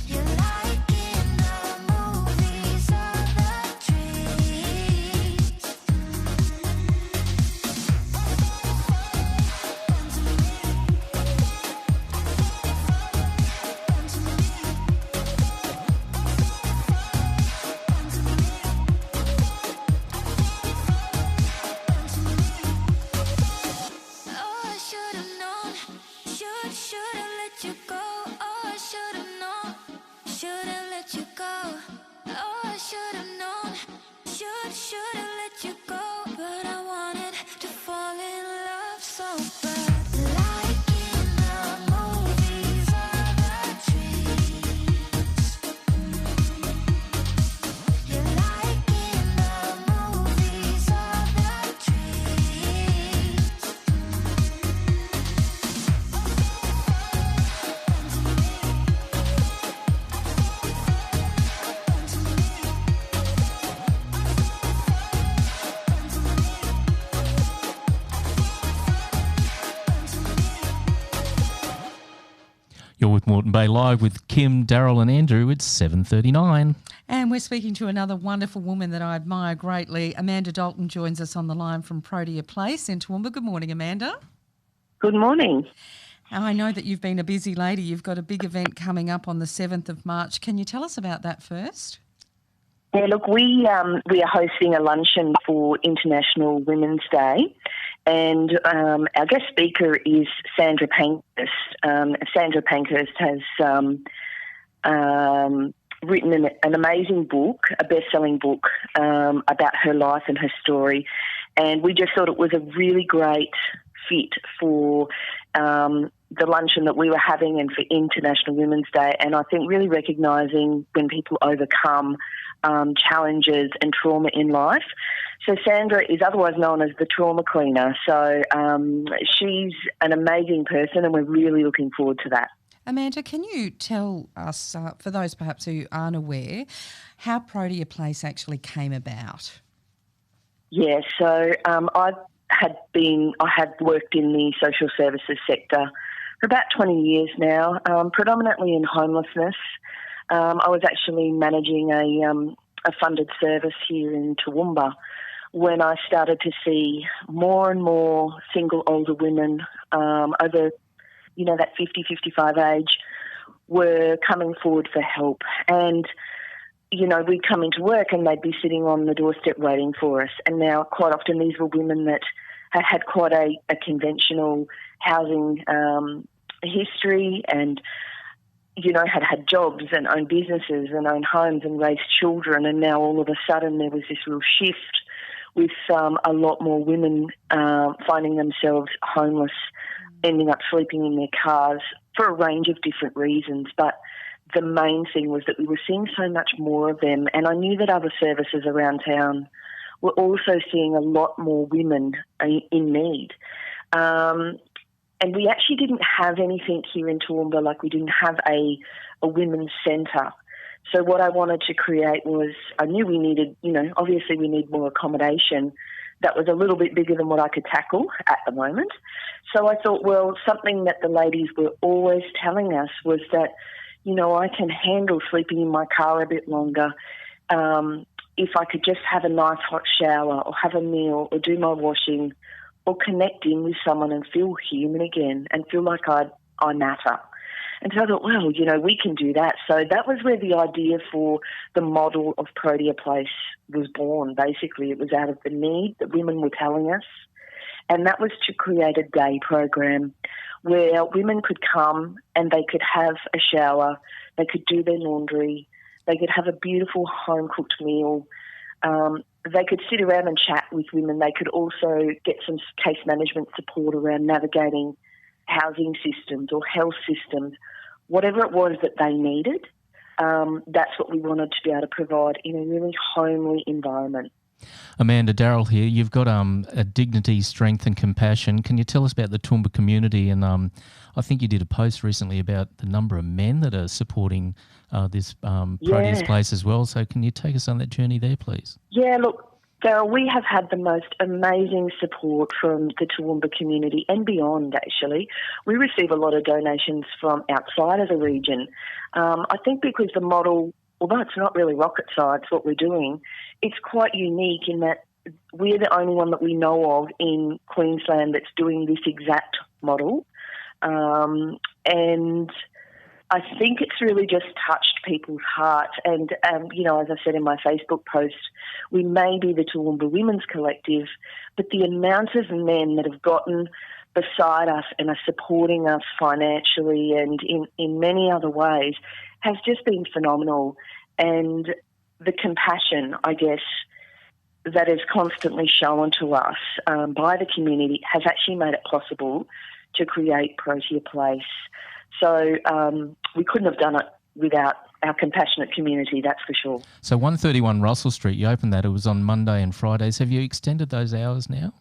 You're like in the movies or the trees. Oh, I should have known. Should've let you go. Oh, I should have known. Should've let you go. Oh, I should have known. Should've let you go. But I wanted to fall in love so bad, like in the movies or the trees. You're like in the movies or the trees. You're with Moreton Bay Live with Kim, Daryl and Andrew. It's 7:39. And we're speaking to another wonderful woman that I admire greatly. Amanda Dalton joins us on the line from Protea Place in Toowoomba. Good morning, Amanda. Good morning. Now, I know that you've been a busy lady. You've got a big event coming up on the 7th of March. Can you tell us about that first? Yeah, look, we are hosting a luncheon for International Women's Day, and our guest speaker is Sandra Pankhurst. Sandra Pankhurst has written an amazing book, a best-selling book about her life and her story, and we just thought it was a really great fit for the luncheon that we were having and for International Women's Day. And I think really recognising when people overcome challenges and trauma in life. So Sandra is otherwise known as the Trauma Cleaner. So she's an amazing person, and we're really looking forward to that. Amanda, can you tell us, for those perhaps who aren't aware, how Protea Place actually came about? Yeah, so I had worked in the social services sector for about 20 years now, predominantly in homelessness. I was actually managing a funded service here in Toowoomba when I started to see more and more single older women over, that 50, 55 age were coming forward for help. And, we'd come into work and they'd be sitting on the doorstep waiting for us. And now quite often these were women that had quite a conventional housing history and, had jobs and owned businesses and owned homes and raised children. And now all of a sudden there was this real shift with a lot more women finding themselves homeless, ending up sleeping in their cars for a range of different reasons. But the main thing was that we were seeing so much more of them. And I knew that other services around town were also seeing a lot more women in need. And we actually didn't have anything here in Toowoomba, like we didn't have a women's centre. So what I wanted to create was, I knew we needed, obviously we need more accommodation. That was a little bit bigger than what I could tackle at the moment. So I thought, well, something that the ladies were always telling us was that, I can handle sleeping in my car a bit longer if I could just have a nice hot shower or have a meal or do my washing or connect in with someone and feel human again and feel like I matter. And so I thought, well, we can do that. So that was where the idea for the model of Protea Place was born. Basically, it was out of the need that women were telling us. And that was to create a day program where women could come and they could have a shower, they could do their laundry, they could have a beautiful home-cooked meal. They could sit around and chat with women. They could also get some case management support around navigating housing systems or health systems, whatever it was that they needed. That's what we wanted to be able to provide in a really homely environment. Amanda, Daryl here. You've got a dignity, strength and compassion. Can you tell us about the Toowoomba community? And I think you did a post recently about the number of men that are supporting this Protea's Place as well. So can you take us on that journey there, please? Yeah, look, Daryl, we have had the most amazing support from the Toowoomba community and beyond, actually. We receive a lot of donations from outside of the region. I think because the model, although it's not really rocket science what we're doing, it's quite unique in that we're the only one that we know of in Queensland that's doing this exact model. And I think it's really just touched people's hearts. And, as I said in my Facebook post, we may be the Toowoomba Women's Collective, but the amount of men that have gotten beside us and are supporting us financially and in many other ways has just been phenomenal. And the compassion, I guess, that is constantly shown to us by the community has actually made it possible to create Protea Place. So we couldn't have done it without our compassionate community, that's for sure. So 131 Russell Street, you opened that. It was on Monday and Fridays. Have you extended those hours now?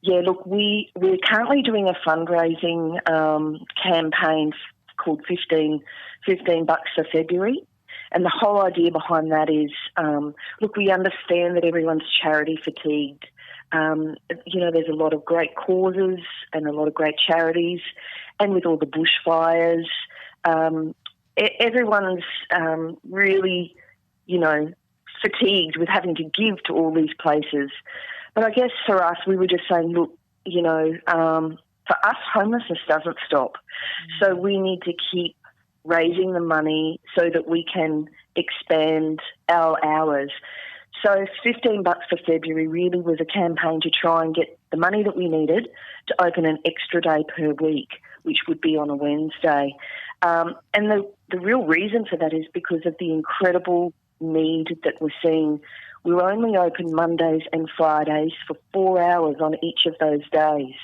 Yeah, look, we're currently doing a fundraising campaign called 15 bucks for February. And the whole idea behind that is, look, we understand that everyone's charity fatigued. There's a lot of great causes and a lot of great charities. And with all the bushfires, everyone's really, fatigued with having to give to all these places. But I guess for us, we were just saying, look, for us, homelessness doesn't stop. So we need to keep raising the money so that we can expand our hours. So 15 bucks for February really was a campaign to try and get the money that we needed to open an extra day per week, which would be on a Wednesday. And the real reason for that is because of the incredible need that we're seeing. We're only open Mondays and Fridays for 4 hours on each of those days.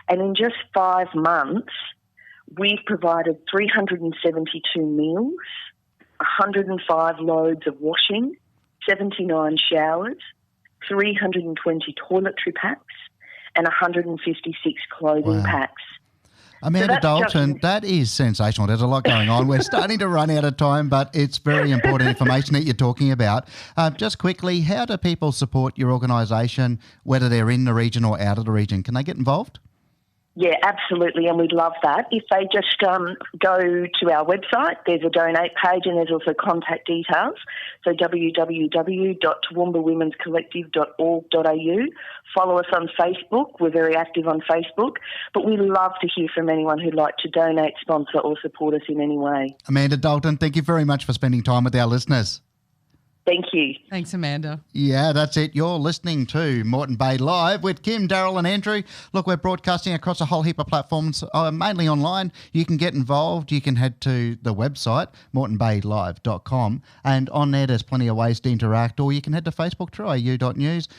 And in just 5 months, we've provided 372 meals, 105 loads of washing, 79 showers, 320 toiletry packs, and 156 clothing packs. Amanda Dalton, that is sensational. There's a lot going on. We're starting to run out of time, but it's very important information that you're talking about. Just quickly, how do people support your organisation, whether they're in the region or out of the region? Can they get involved? Yeah, absolutely, and we'd love that. If they just go to our website, there's a donate page and there's also contact details. So www.toowoombawomen'scollective.org.au. Follow us on Facebook. We're very active on Facebook. But we love to hear from anyone who'd like to donate, sponsor or support us in any way. Amanda Dalton, thank you very much for spending time with our listeners. Thank you. Thanks, Amanda. Yeah, that's it. You're listening to Moreton Bay Live with Kim, Daryl and Andrew. Look, we're broadcasting across a whole heap of platforms, mainly online. You can get involved. You can head to the website, moretonbaylive.com, and on there there's plenty of ways to interact, or you can head to Facebook, trueau.news.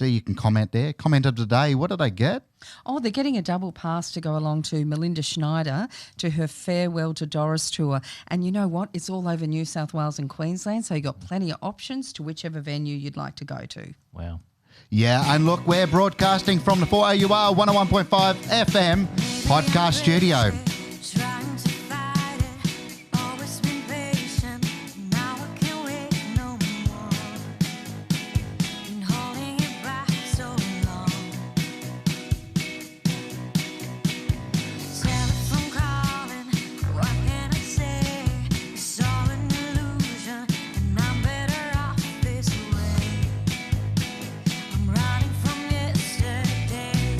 You can comment there. Comment of the day, what did I get? Oh, they're getting a double pass to go along to Melinda Schneider to her Farewell to Doris tour. And you know what? It's all over New South Wales and Queensland, so you've got plenty of options to whichever venue you'd like to go to. Wow. Yeah, and look, we're broadcasting from the 4AUR 101.5 FM podcast studio. Trying to fight it, always been patient. Now I can't wait no more. Been holding it back so long. Telephone calling, what can I say? It's all an illusion, and I'm better off this way. I'm running from yesterday.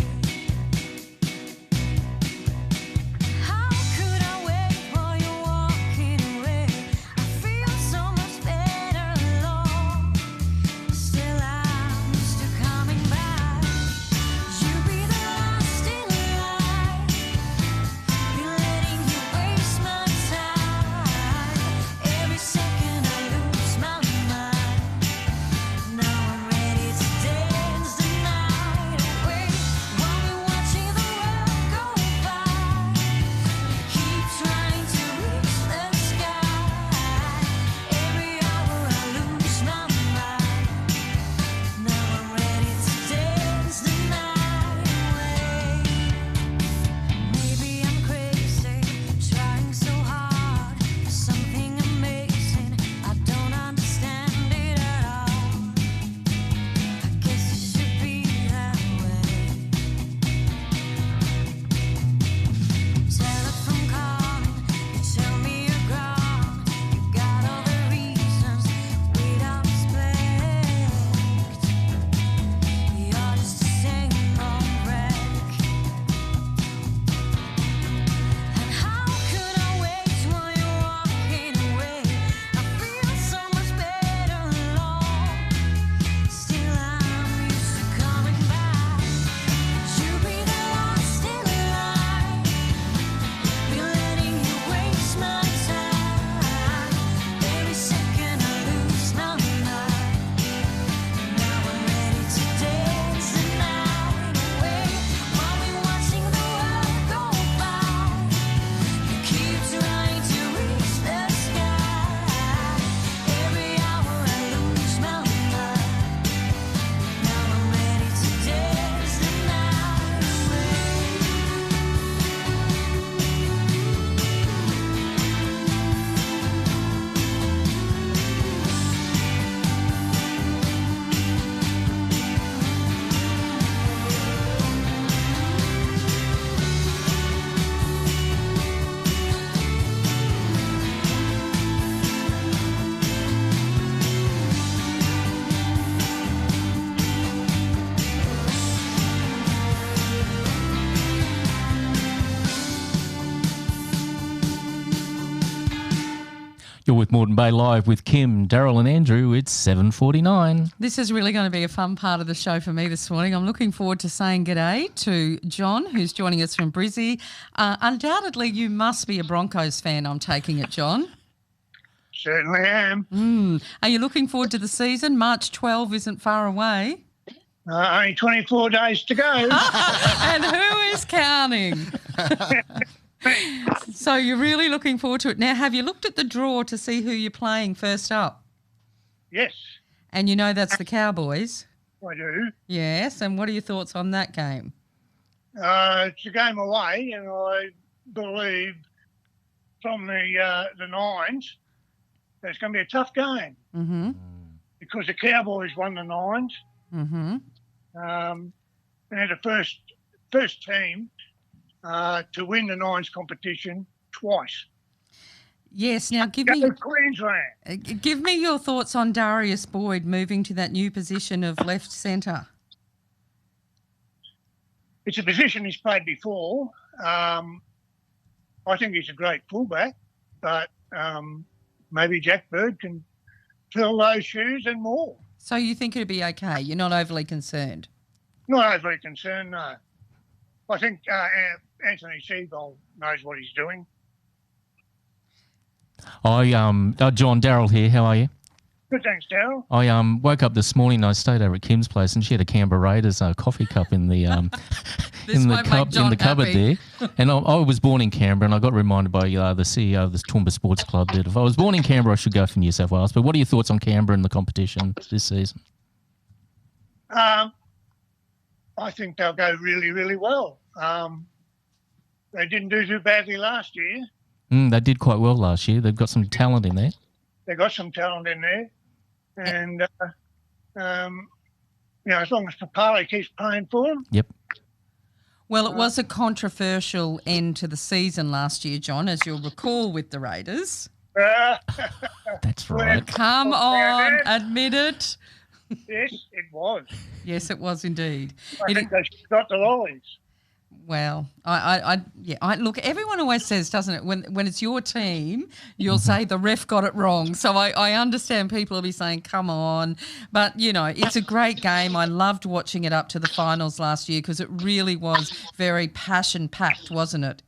with Moreton Bay Live with Kim, Daryl and Andrew. It's 7:49. This is really going to be a fun part of the show for me this morning. I'm looking forward to saying g'day to John, who's joining us from Brizzy. Undoubtedly, you must be a Broncos fan, I'm taking it, John. Certainly am. Are you looking forward to the season? March 12 isn't far away. Only 24 days to go. And who is counting? So you're really looking forward to it. Now, have you looked at the draw to see who you're playing first up? Yes, And you know that's the Cowboys. I do. Yes, and what are your thoughts on that game? It's a game away, and I believe from the Nines, it's going to be a tough game because the Cowboys won the Nines. They're the first team to win the Nines competition twice. Yes, now give Go Queensland. give me your thoughts on Darius Boyd moving to that new position of left centre. It's a position he's played before. I think he's a great fullback, but maybe Jack Bird can fill those shoes and more. So you think it'll be okay? You're not overly concerned? Not overly concerned, no. I think Anthony Seagull knows what he's doing. John, Daryl here. How are you? Good, thanks, Darryl. I woke up this morning and I stayed over at Kim's place and she had a Canberra Raiders coffee cup in the This won't make John cupboard happy. there. And I was born in Canberra and I got reminded by the CEO of the Toowoomba Sports Club that if I was born in Canberra, I should go for New South Wales. But what are your thoughts on Canberra and the competition this season? I think they'll go really, really well. They didn't do too badly last year. They did quite well last year. They've got some talent in there. They got some talent in there. And, as long as Papali keeps playing for them. Yep. Well, it was a controversial end to the season last year, John, as you'll recall with the Raiders. That's right. Come on, admit it. Yes, it was. Yes, it was indeed. I think they got the lollies. Well, look, everyone always says, doesn't it, when it's your team, you'll say the ref got it wrong. So I understand people will be saying, come on. But, it's a great game. I loved watching it up to the finals last year because it really was very passion-packed, wasn't it?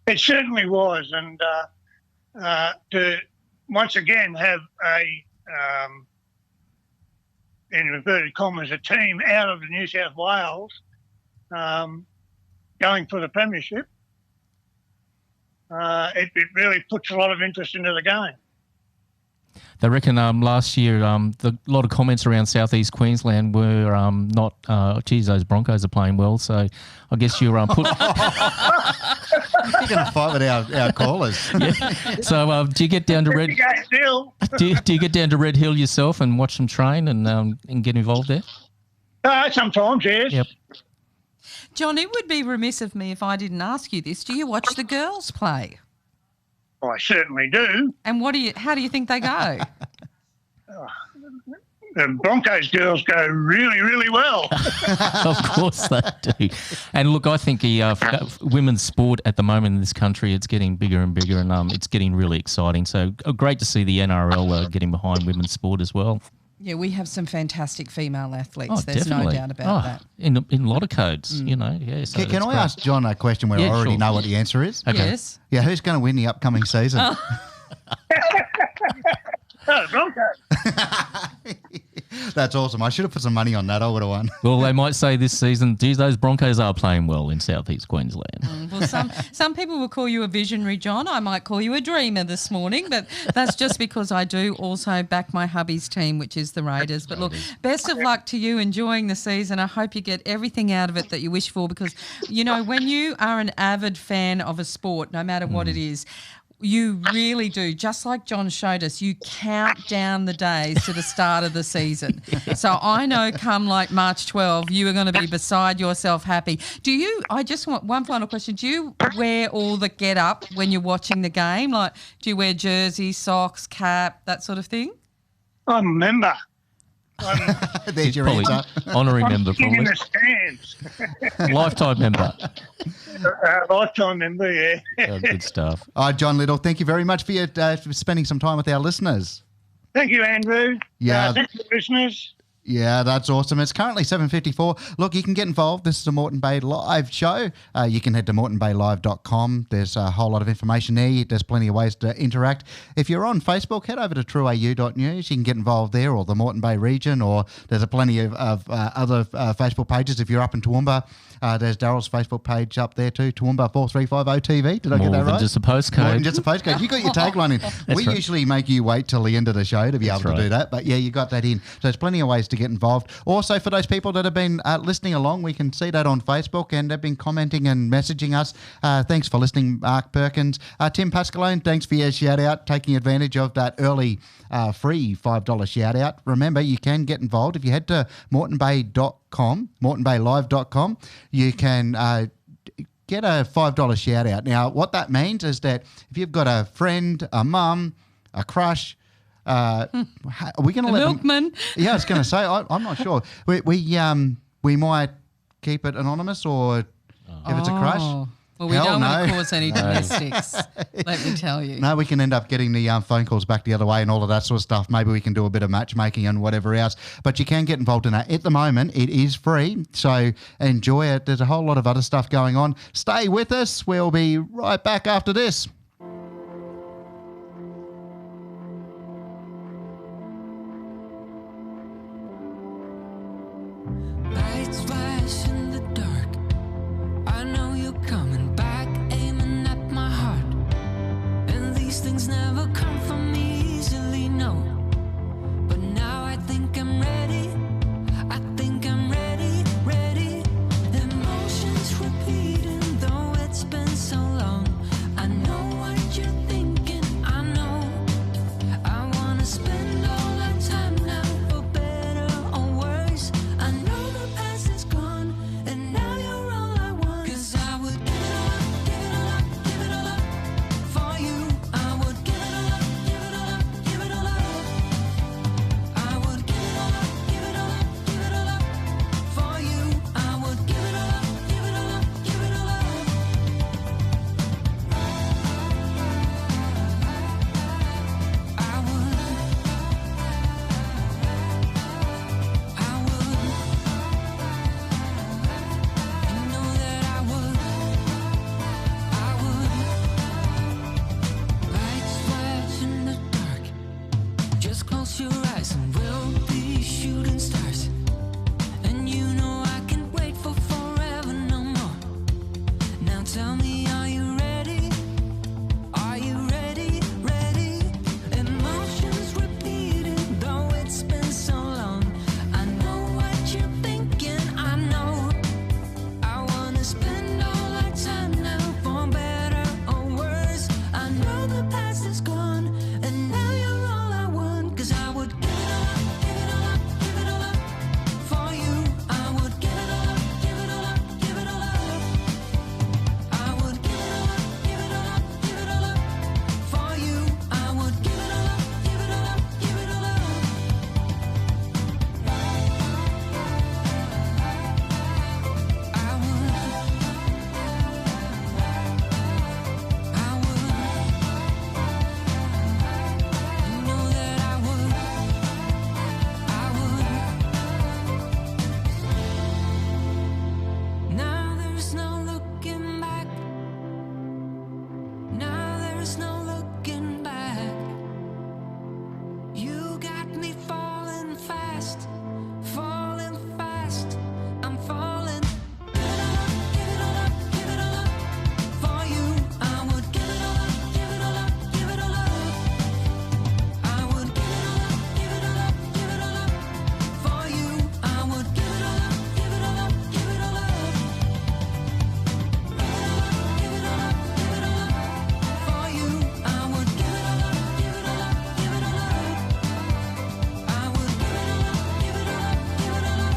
It certainly was. And to once again have in inverted commas, a team out of the New South Wales going for the premiership, it really puts a lot of interest into the game. They reckon last year a lot of comments around southeast Queensland were those Broncos are playing well. So I guess you're You're going to fight with our callers. Yeah. So do you get down to Red? Do you get down to Red Hill yourself and watch them train and get involved there? Sometimes, yes. Yep. John, it would be remiss of me if I didn't ask you this. Do you watch the girls play? I certainly do. And how do you think they go? The Broncos girls go really, really well. Of course they do. And look, I think women's sport at the moment in this country, it's getting bigger and bigger, and it's getting really exciting. So great to see the NRL getting behind women's sport as well. Yeah, we have some fantastic female athletes. Oh, There's definitely. no doubt about that. In a lot of codes, Yeah. So Can I ask John a question where I already know what the answer is? Okay. Yes. Yeah, who's going to win the upcoming season? The Broncos. That's awesome. I should have put some money on that. I would have won. Well, they might say this season, geez, those Broncos are playing well in southeast Queensland. Well, some people will call you a visionary, John. I might call you a dreamer this morning, but that's just because I do also back my hubby's team, which is the Raiders. But look, best of luck to you enjoying the season. I hope you get everything out of it that you wish for because, when you are an avid fan of a sport, no matter what it is, you really do. Just like John showed us, you count down the days to the start of the season. So I know come like March 12, you are going to be beside yourself happy. I just want one final question. Do you wear all the get up when you're watching the game? Like, do you wear jersey, socks, cap, that sort of thing? I'm a member. There's your Probably answer. honorary member, sitting in probably. the stands. Lifetime member. Lifetime member, yeah. Oh, good stuff. John Little, thank you very much for for spending some time with our listeners. Thank you, Andrew. Yeah. Thank you, listeners. Yeah, that's awesome. It's currently 7:54. Look, you can get involved. This is a Moreton Bay live show. You can head to moretonbaylive.com. There's a whole lot of information there. There's plenty of ways to interact. If you're on Facebook, head over to trueau.news. You can get involved there, or the Moreton Bay region, or there's plenty of other Facebook pages. If you're up in Toowoomba, there's Daryl's Facebook page up there too, Toowoomba 4350 TV. Did I get that right? More than just a postcode. More than just a postcode. You got your tagline in. We right. usually make you wait till the end of the show to be That's able to do right. that. But yeah, you got that in. So there's plenty of ways to get involved. Also, for those people that have been listening along, we can see that on Facebook and have been commenting and messaging us. Thanks for listening, Mark Perkins. Tim Pascalone, thanks for your shout out, taking advantage of that early free $5 shout out. Remember, you can get involved. If you head to moretonbay.com, moretonbaylive.com, you can get a $5 shout out. Now, what that means is that if you've got a friend, a mum, a crush, are we going to let milkman. Yeah, I was going to say, I'm not sure. We might keep it anonymous, or if it's a crush. Well, we Hell don't want no. to cause any domestics, let me tell you. No, we can end up getting the phone calls back the other way and all of that sort of stuff. Maybe we can do a bit of matchmaking and whatever else. But you can get involved in that. At the moment, it is free, so enjoy it. There's a whole lot of other stuff going on. Stay with us. We'll be right back after this. Lights flash in the dark. I know you're coming back, aiming at my heart. And these things never come from me easily, no. But now I think I'm ready. I think I'm ready, ready. Emotions repeating, though it's been so long. I know what you're thinking, I know. I wanna spend all our time now, for better or worse. I know the past is gone, and now you're all I want. 'Cause I would give it all up, give it all up, give it all up for you. I would give it all up, give it all up, give it all up. I would give it all up, give it all up, give it all up for you. I would give it all up, give it all up, give it all up. I would. You know that I would. Lights flash in the dark. Just close your eyes and we'll be shooting stars. And you know I can't wait for forever no more. Now tell me, are you ready? Are you ready? Ready? Emotions repeating, though it's been so long. I know what you're thinking, I know. I wanna spend all our time now, for better or worse. I know the past is gone, and now you're all I want. 'Cause I would give it all up, give it all up, give it all up for you. I would give it all up, give it all up, give it all up. I would give it all up, give it all up, give it all up for you. I would give it all up, give it all up, give it all up. I would. You know that I would. Now there's no looking back. Now there's no looking back. You got me falling fast, falling fast. I'm falling. Give it all up, give it all up, give it all up for you. I would give it all up, give it all up, give it all up. I would give it all up, give it all up, give it all up for you. I would give it all up, give it all up, give it all up. Give it all up, give it all up for you. I would give it all up, give it all up, give it all up. I would give it all up, give it all up, give it all up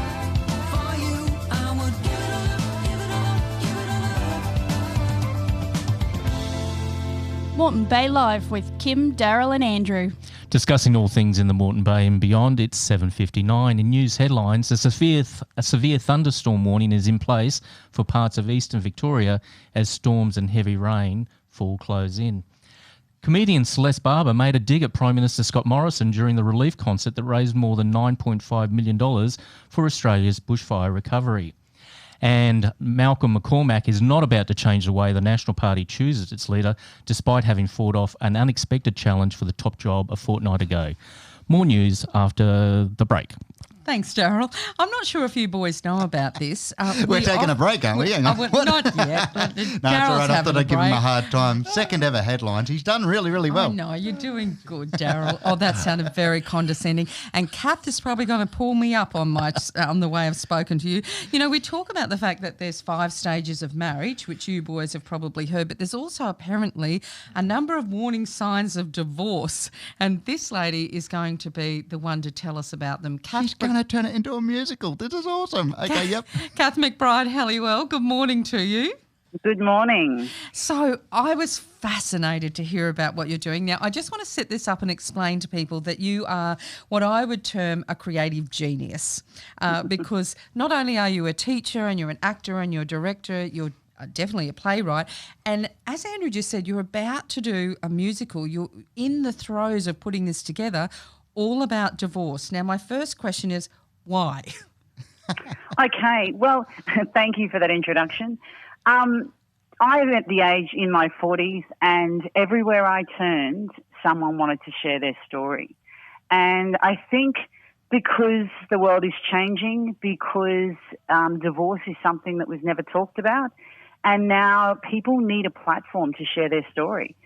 for you. I would give it all up, give it all up, give it all up. Moreton Bay Live with Kim, Daryl and Andrew. Discussing all things in the Moreton Bay and beyond, it's 7:59. In news headlines, a severe thunderstorm warning is in place for parts of eastern Victoria as storms and heavy rain fall close in. Comedian Celeste Barber made a dig at Prime Minister Scott Morrison during the relief concert that raised more than $9.5 million for Australia's bushfire recovery. And Malcolm McCormack is not about to change the way the National Party chooses its leader, despite having fought off an unexpected challenge for the top job a fortnight ago. More news after the break. Thanks, Daryl. I'm not sure if you boys know about this. We're taking a break, aren't we? Hang on. Not yet. But No, it's all right. I thought I'd give him a hard time. Second ever headlines. He's done really, really well. I know, you're doing good, Daryl. Oh, that sounded very condescending. And Kath is probably going to pull me up on the way I've spoken to you. You know, we talk about the fact that there's 5 stages of marriage, which you boys have probably heard, but there's also apparently a number of warning signs of divorce. And this lady is going to be the one to tell us about them. She's going to turn it into a musical. This is awesome. Okay, yep. Kath McBride Halliwell, good morning to you. Good morning. So I was fascinated to hear about what you're doing. Now, I just want to set this up and explain to people that you are what I would term a creative genius because not only are you a teacher and you're an actor and you're a director, you're definitely a playwright. And as Andrew just said, you're about to do a musical. You're in the throes of putting this together, all about divorce. Now, my first question is, why? Okay, well, thank you for that introduction. I'm at the age in my 40s, and everywhere I turned, someone wanted to share their story. And I think because the world is changing, because divorce is something that was never talked about, and now people need a platform to share their story.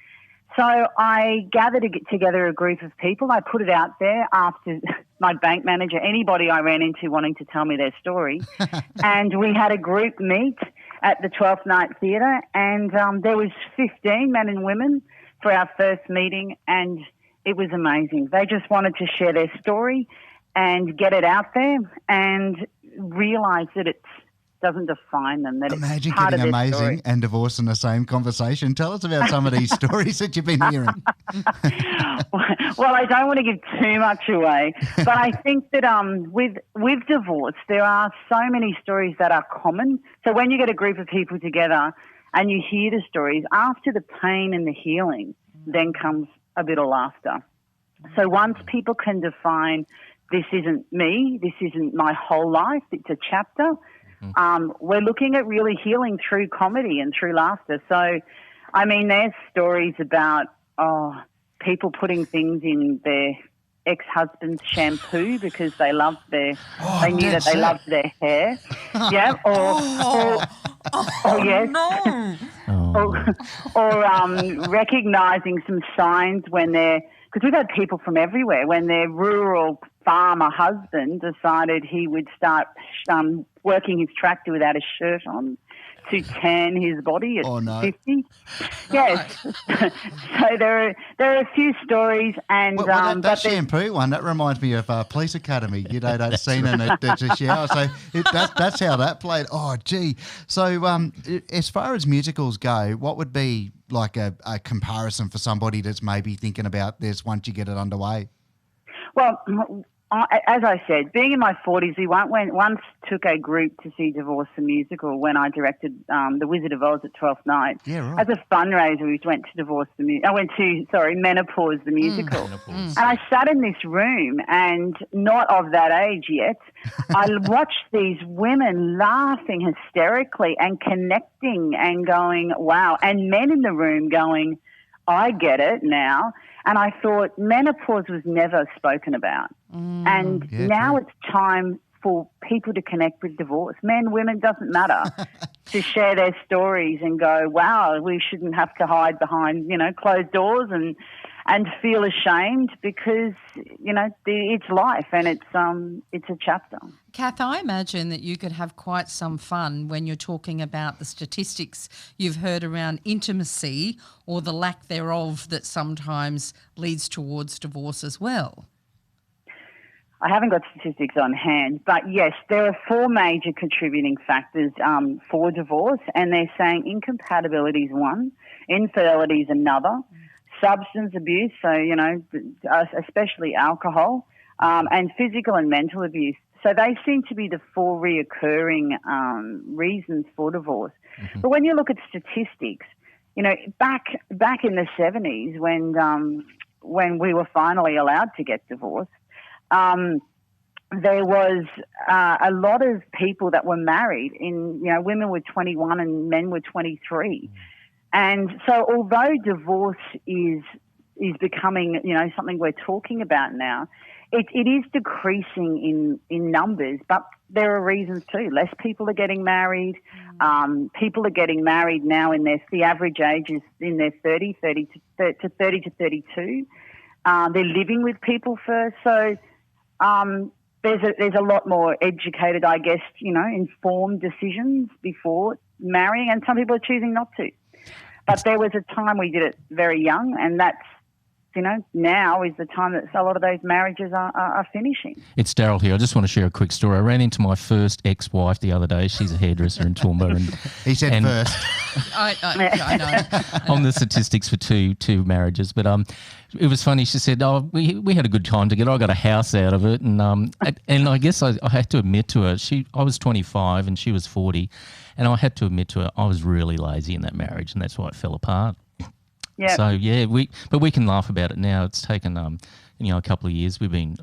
So I gathered together a group of people. I put it out there after my bank manager, anybody I ran into wanting to tell me their story. And we had a group meet at the 12th Night Theatre, and there was 15 men and women for our first meeting, and it was amazing. They just wanted to share their story and get it out there and realise that it doesn't define them. That Imagine it's part getting of their amazing story. and divorce in the same conversation. Tell us about some of these stories that you've been hearing. Well, I don't want to give too much away, but I think that with divorce, there are so many stories that are common. So when you get a group of people together and you hear the stories, after the pain and the healing, then comes a bit of laughter. So once people can define, this isn't me, this isn't my whole life, it's a chapter, we're looking at really healing through comedy and through laughter. So, I mean, there's stories about people putting things in their ex-husband's shampoo because they loved they knew that they loved their hair. Yeah, or recognising some signs when they're, because we've had people from everywhere, when their rural farmer husband decided he would start working his tractor without a shirt on to tan his body at 50. Yes. So there are a few stories, and that shampoo one, that reminds me of Police Academy. You know, that scene in the shower. So that's how that played. Oh, gee. So as far as musicals go, what would be like a comparison for somebody that's maybe thinking about this once you get it underway? Well, as I said, being in my 40s, we once took a group to see Divorce the Musical when I directed The Wizard of Oz at 12th Night. Yeah, right. As a fundraiser, we went to Menopause the Musical. And I sat in this room, and not of that age yet, I watched these women laughing hysterically and connecting and going, wow, and men in the room going, I get it now. And I thought menopause was never spoken about. And now it's time for people to connect with divorce. Men, women, doesn't matter. To share their stories and go, wow, we shouldn't have to hide behind, closed doors and feel ashamed because, it's life and it's a chapter. Kath, I imagine that you could have quite some fun when you're talking about the statistics you've heard around intimacy or the lack thereof that sometimes leads towards divorce as well. I haven't got statistics on hand, but yes, there are 4 major contributing factors for divorce, and they're saying incompatibility is one, infidelity is another, substance abuse, so, especially alcohol, and physical and mental abuse. So they seem to be the 4 reoccurring reasons for divorce. Mm-hmm. But when you look at statistics, back in the 70s when we were finally allowed to get divorced, there was a lot of people that were married. Women were 21 and men were 23. And so although divorce is becoming, something we're talking about now, it is decreasing in numbers, but there are reasons too. Less people are getting married. People are getting married now the average age is in their 30 to 32. They're living with people first. So there's a lot more educated, I guess, informed decisions before marrying, and some people are choosing not to. But there was a time we did it very young, and that's, now is the time that a lot of those marriages are finishing. It's Daryl here. I just want to share a quick story. I ran into my first ex-wife the other day. She's a hairdresser in Toowoomba. And he said first. I know. On the statistics for two marriages. But it was funny. She said, we had a good time together. I got a house out of it. And I guess I had to admit to her, I was 25 and she was 40. And I had to admit to her, I was really lazy in that marriage, and that's why it fell apart. Yeah. So we can laugh about it now. It's taken a couple of years. We've been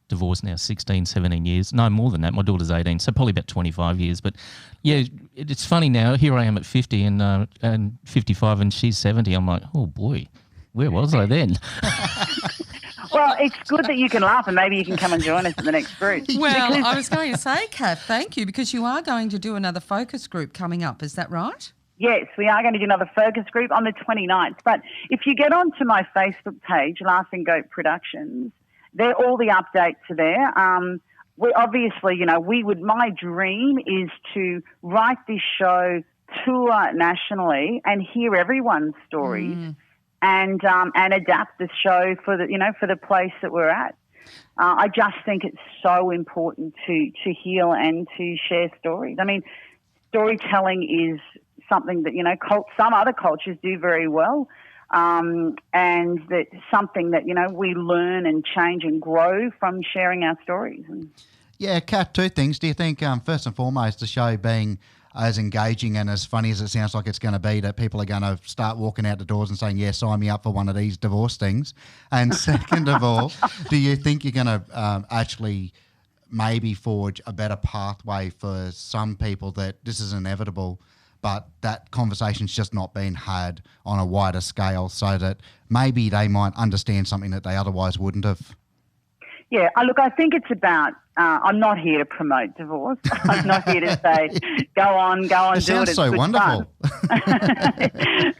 divorced now 16, 17 years. No, more than that. My daughter's 18, so probably about 25 years. But yeah, it's funny now. Here I am at 50 and 55, and she's 70. I'm like, oh boy, where was I then? Well, it's good that you can laugh, and maybe you can come and join us at the next group. Well, I was going to say, Kath, thank you, because you are going to do another focus group coming up. Is that right? Yes, we are going to do another focus group on the 29th. But if you get onto my Facebook page, Laughing Goat Productions, all the updates are there. We obviously, my dream is to write this show, tour nationally, and hear everyone's stories, and adapt the show for the place that we're at. I just think it's so important to heal and to share stories. I mean, storytelling is something that, some other cultures do very well, and that's something that, we learn and change and grow from sharing our stories. Yeah, Kat, 2 things. Do you think, first and foremost, the show being as engaging and as funny as it sounds like it's going to be, that people are going to start walking out the doors and saying, yeah, sign me up for one of these divorce things? And second of all, do you think you're going to actually maybe forge a better pathway for some people that this is inevitable, but that conversation's just not being had on a wider scale, so that maybe they might understand something that they otherwise wouldn't have? Yeah, look, I think it's about, I'm not here to promote divorce. I'm not here to say, go on, do it. It sounds so wonderful.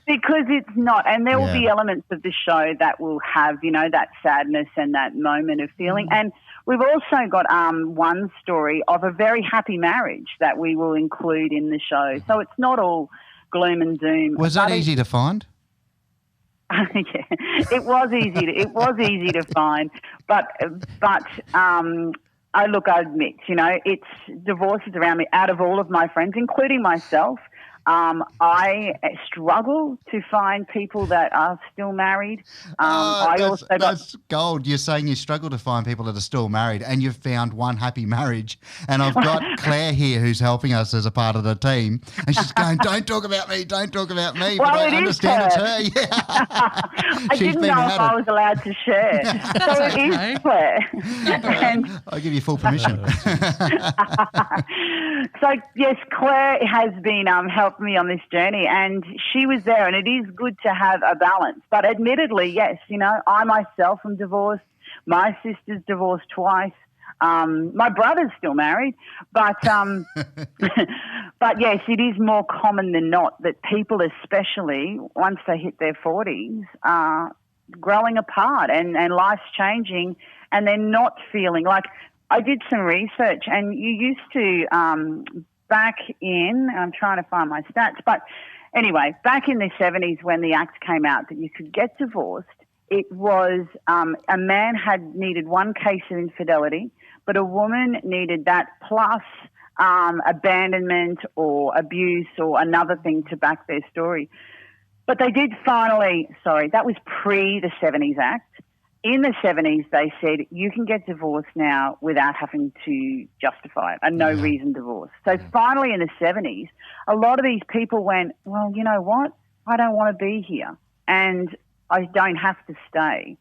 Because it's not. And there will be elements of the show that will have, that sadness and that moment of feeling. And we've also got one story of a very happy marriage that we will include in the show. So it's not all gloom and doom. Was that easy to find? Yeah, it was easy to find, but I admit, it's divorces around me. Out of all of my friends, including myself, I struggle to find people that are still married. That's gold. You're saying you struggle to find people that are still married, and you've found one happy marriage. And I've got Claire here who's helping us as a part of the team, and she's going, don't talk about me, don't talk about me. Well, but I understand it's her. Yeah. I didn't know if I was allowed to share. So it is Claire. I'll give you full permission. So, yes, Claire has been helping me on this journey, and she was there, and it is good to have a balance. But admittedly, yes, I myself am divorced. My sister's divorced twice. My brother's still married, but but yes, it is more common than not that people, especially once they hit their 40s, are growing apart and life's changing, and they're not feeling like. I did some research, and you used to back in, I'm trying to find my stats, but anyway, back in the 70s when the Act came out that you could get divorced, it was a man had needed one case of infidelity, but a woman needed that plus abandonment or abuse or another thing to back their story. But they did finally, that was pre the 70s Act. In the 70s, they said you can get divorced now without having to justify it, a no reason divorce. So finally in the 70s, a lot of these people went, well, you know what? I don't want to be here and I don't have to stay.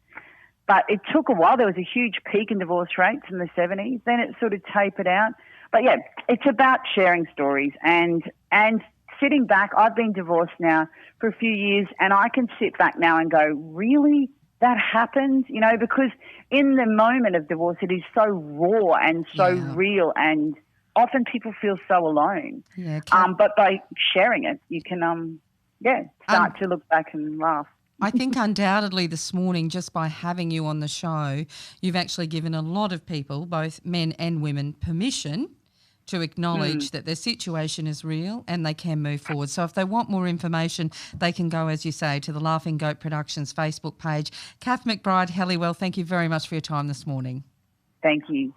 But it took a while. There was a huge peak in divorce rates in the 70s. Then it sort of tapered out. But, yeah, it's about sharing stories and sitting back. I've been divorced now for a few years and I can sit back now and go, really? That happened? You know, because in the moment of divorce, it is so raw and so real and often people feel so alone. Yeah, but by sharing it, you can, start to look back and laugh. I think undoubtedly this morning, just by having you on the show, you've actually given a lot of people, both men and women, permission to acknowledge that their situation is real and they can move forward. So if they want more information, they can go, as you say, to the Laughing Goat Productions Facebook page. Kath McBride, Halliwell, thank you very much for your time this morning. Thank you.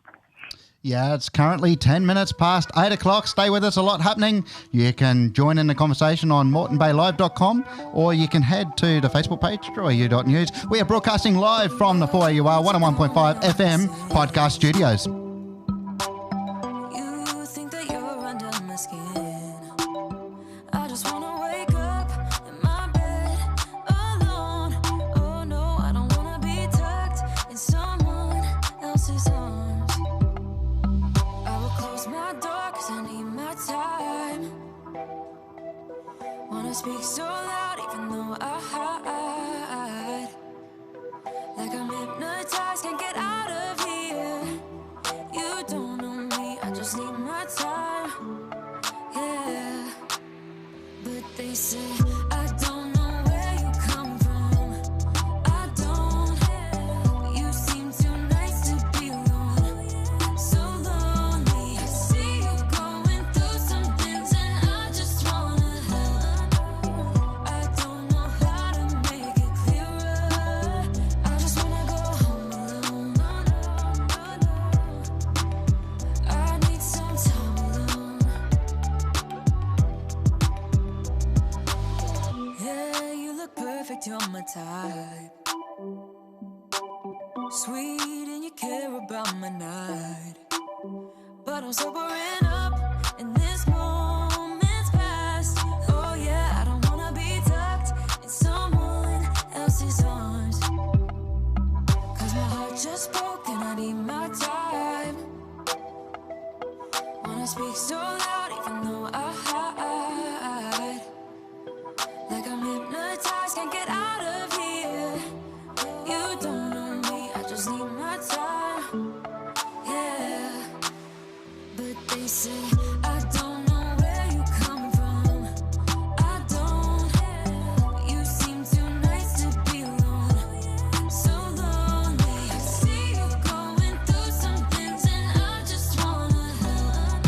Yeah, it's currently 10 minutes past 8 o'clock. Stay with us, a lot happening. You can join in the conversation on moretonbaylive.com or you can head to the Facebook page, trueau.news. We are broadcasting live from the 4AUR 101.5 FM podcast studios. Speak so loud even though I hide. Like I'm hypnotized, can't get out of here. You don't know me, I just need my time. Yeah. But they say I don't know where you come from. I don't. You seem too nice to be alone. So lonely. I see you going through some things and I just wanna help. You're my type, sweet and you care about my night. But I'm sobering up in this moment's past. Oh yeah, I don't wanna be tucked in someone else's arms. Cause my heart just broke and I need my time. Wanna speak so loud even though I hide. Like I'm hypnotized, can't get out of here. You don't know me, I just need my time. Yeah. But they say I don't know where you come from. I don't. You seem too nice to be alone. So lonely. I see you going through some things and I just wanna help.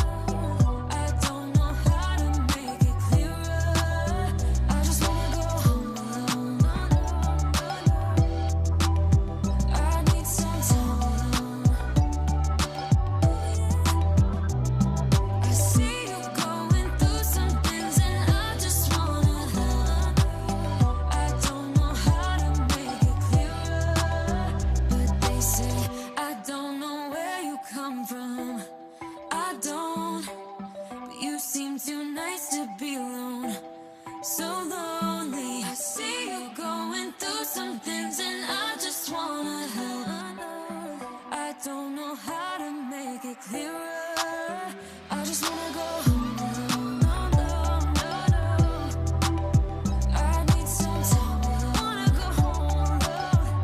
I don't know how to make it clearer. I just wanna go home alone. I need some time alone. I see you going through some things and I just wanna help. I don't know how to make it clearer. But they say I don't know where you come from. I don't. But you seem too nice to be alone. So lonely. I see you going through some things and I just wanna help. I don't know how to make it clearer. I just wanna go home alone. I need some time. I wanna go home alone.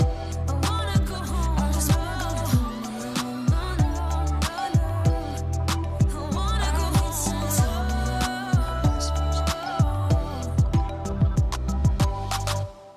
I wanna go home. I just wanna go home alone. I wanna go home some time.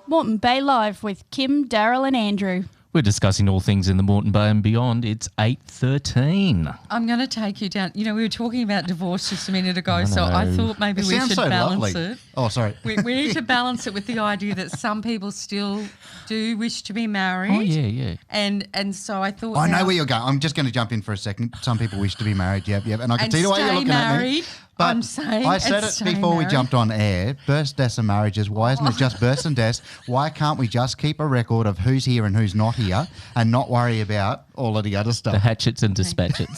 Moreton Bay Live with Kim, Daryl and Andrew. We're discussing all things in the Moreton Bay and beyond. It's 8:13. I'm going to take you down. You know, we were talking about divorce just a minute ago, so I thought maybe we should balance it. Oh, sorry. We need to balance it with the idea that some people still do wish to be married. Oh, yeah. And so I thought... I know where you're going. I'm just going to jump in for a second. Some people wish to be married. Yep. And I can see the way you're looking at me. But I'm saying I said it's it before we married. jumped on air. Births, deaths, and marriages. Why isn't it just births and deaths? Why can't we just keep a record of who's here and who's not here, and not worry about all of the other stuff? The hatchets and dispatchets.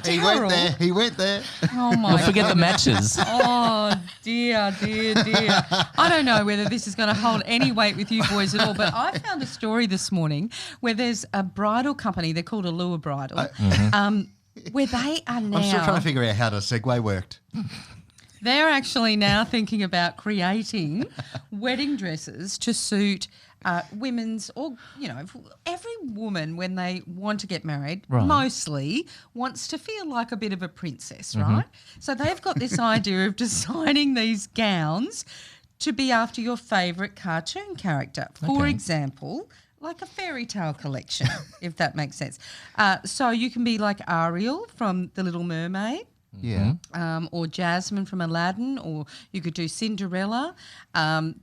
He went there. He went there. Oh my! Don't forget the matches. Oh dear, dear, dear. I don't know whether this is going to hold any weight with you boys at all, but I found a story this morning where there's a bridal company. They're called Allure Bridal. Where they are now. I'm still trying to figure out how the segue worked. They're actually now thinking about creating wedding dresses to suit women's, or, you know, every woman when they want to get married, Right. mostly wants to feel like a bit of a princess, right? So they've got this idea of designing these gowns to be after your favourite cartoon character. For Okay. example, like a fairy tale collection, if that makes sense. So you can be like Ariel from The Little Mermaid. Yeah. Or Jasmine from Aladdin, or you could do Cinderella,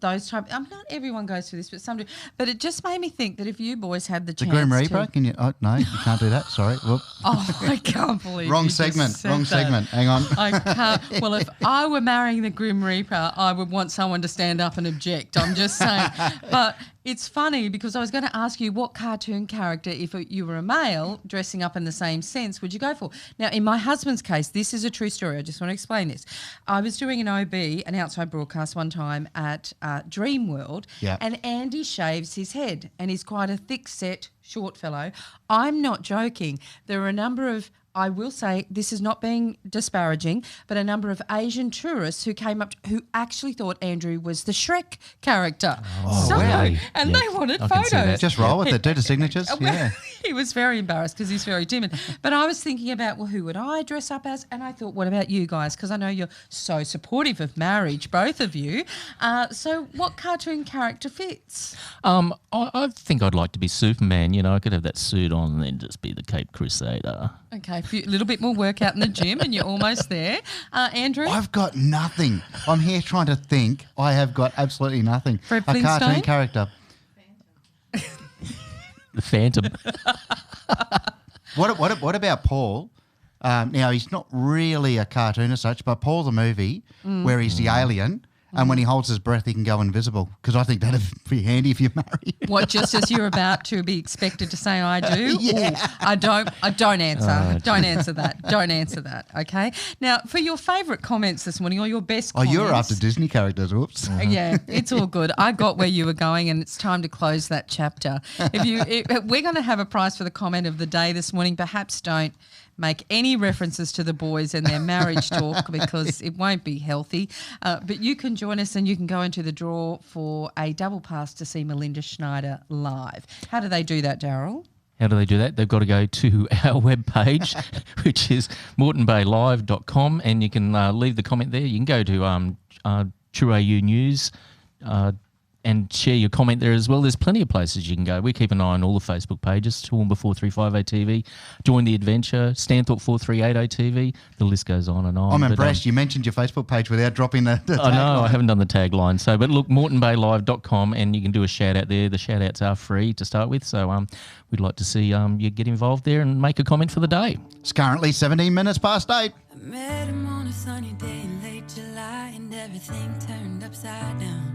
those type. Not everyone goes through this, but some do. But it just made me think that if you boys had the The chance Grim Reaper? to... Can you? Oh, no, you can't do that. Sorry. Whoop. Oh, I can't believe Wrong you just segment. said Wrong that. segment. Hang on. I can't. Well, if I were marrying the Grim Reaper, I would want someone to stand up and object. I'm just saying. But it's funny because I was going to ask you what cartoon character, if you were a male dressing up in the same sense, would you go for? Now, in my husband's case, this is a true story. I just want to explain this. I was doing an OB, an outside broadcast one time at Dream World, Yeah. and Andy shaves his head, and he's quite a thick-set, short fellow. I'm not joking. There are a number of, I will say, this is not being disparaging, but a number of Asian tourists who came up who actually thought Andrew was the Shrek character. really? And Yeah, they wanted I can see photos. that. Just roll with it. Do the signatures. Well, Yeah. he was very embarrassed because he's very timid. But I was thinking about, well, who would I dress up as? And I thought, what about you guys? Because I know you're so supportive of marriage, both of you. So what cartoon character fits? I think I'd like to be Superman. You know, I could have that suit on and then just be the Cape Crusader. Okay, a little bit more workout in the gym and you're almost there. Andrew? I've got nothing. I'm here trying to think. I have got absolutely nothing. Fred A cartoon Flintstone? character. The Phantom. What about Paul? Now, he's not really a cartoon as such, but Paul's a movie where he's the alien, and when he holds his breath, he can go invisible, because I think that'd be handy if you're married. What, just as you're about to be expected to say I do? Yeah. Ooh, I don't answer. Don't answer that. Don't answer that, okay? Now, for your favourite comments this morning, or your best Oh, comments. you're after Disney characters. Whoops. Yeah, it's all good. I got where you were going, and it's time to close that chapter. We're going to have a prize for the comment of the day this morning. Perhaps don't make any references to the boys and their marriage talk, because it won't be healthy. But you can join us and you can go into the draw for a double pass to see Melinda Schneider live. How do they do that, Daryl? How do they do that? They've got to go to our webpage, which is moretonbaylive.com, and you can leave the comment there. You can go to True AU News and share your comment there as well. There's plenty of places you can go. We keep an eye on all the Facebook pages, Toowoomba 435 TV, Join the Adventure, Stanthorpe 4380 TV. The list goes on and on. I'm But, impressed. You mentioned your Facebook page without dropping the I know, tagline. I haven't done the tagline. So, but look, moretonbaylive.com, and you can do a shout out there. The shout outs are free to start with. So we'd like to see you get involved there and make a comment for the day. It's currently 17 minutes past 8. I met him on a sunny day in late July, and everything turned upside down.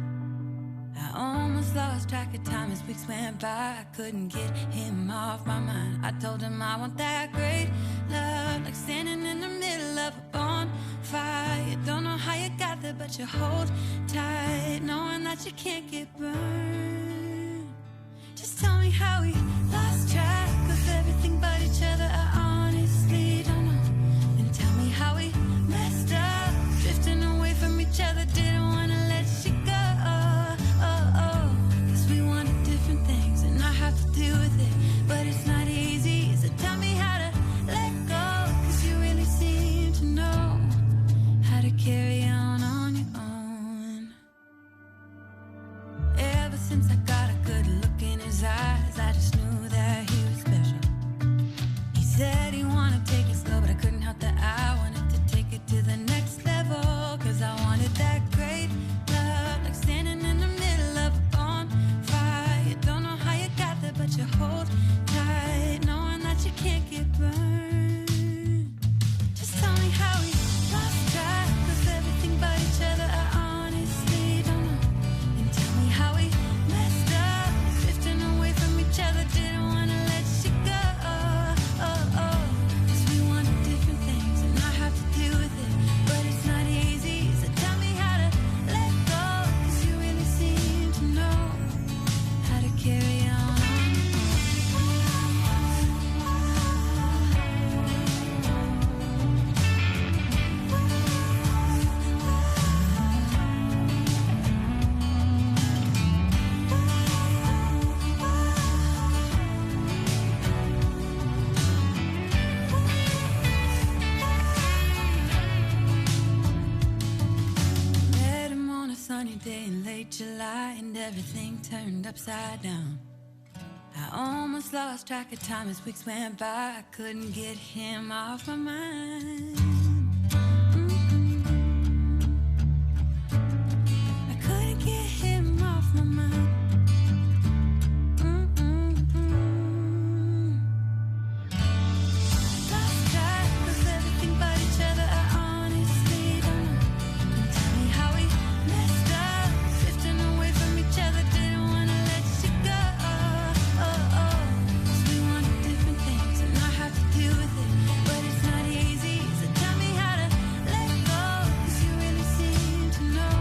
I almost lost track of time as weeks went by. I couldn't get him off my mind. I told him I want that great love, like standing in the middle of a bonfire. You don't know how you got there, but you hold tight, knowing that you can't get burned. Just tell me how we lost track of everything but each other. I honestly don't know. And tell me how we messed up, drifting away from each other. Didn't want to let you go. Cause we wanted different things, and I have to deal with it, but it's not easy. So tell me how to let go, cause you really seem to know how to carry on your own. Ever since I got a good look in his eyes, I just knew that he was sunny day in late July and everything turned upside down. I almost lost track of time as weeks went by. I couldn't get him off my mind. I couldn't get him off my mind. Lost track of everything but each other. I honestly don't know. Tell me how we messed up, drifting away from each other. Didn't want to let you go. 'Cause we wanted different things and I have to deal with it, but it's not easy. So tell me how to let go, 'cause you really seem to know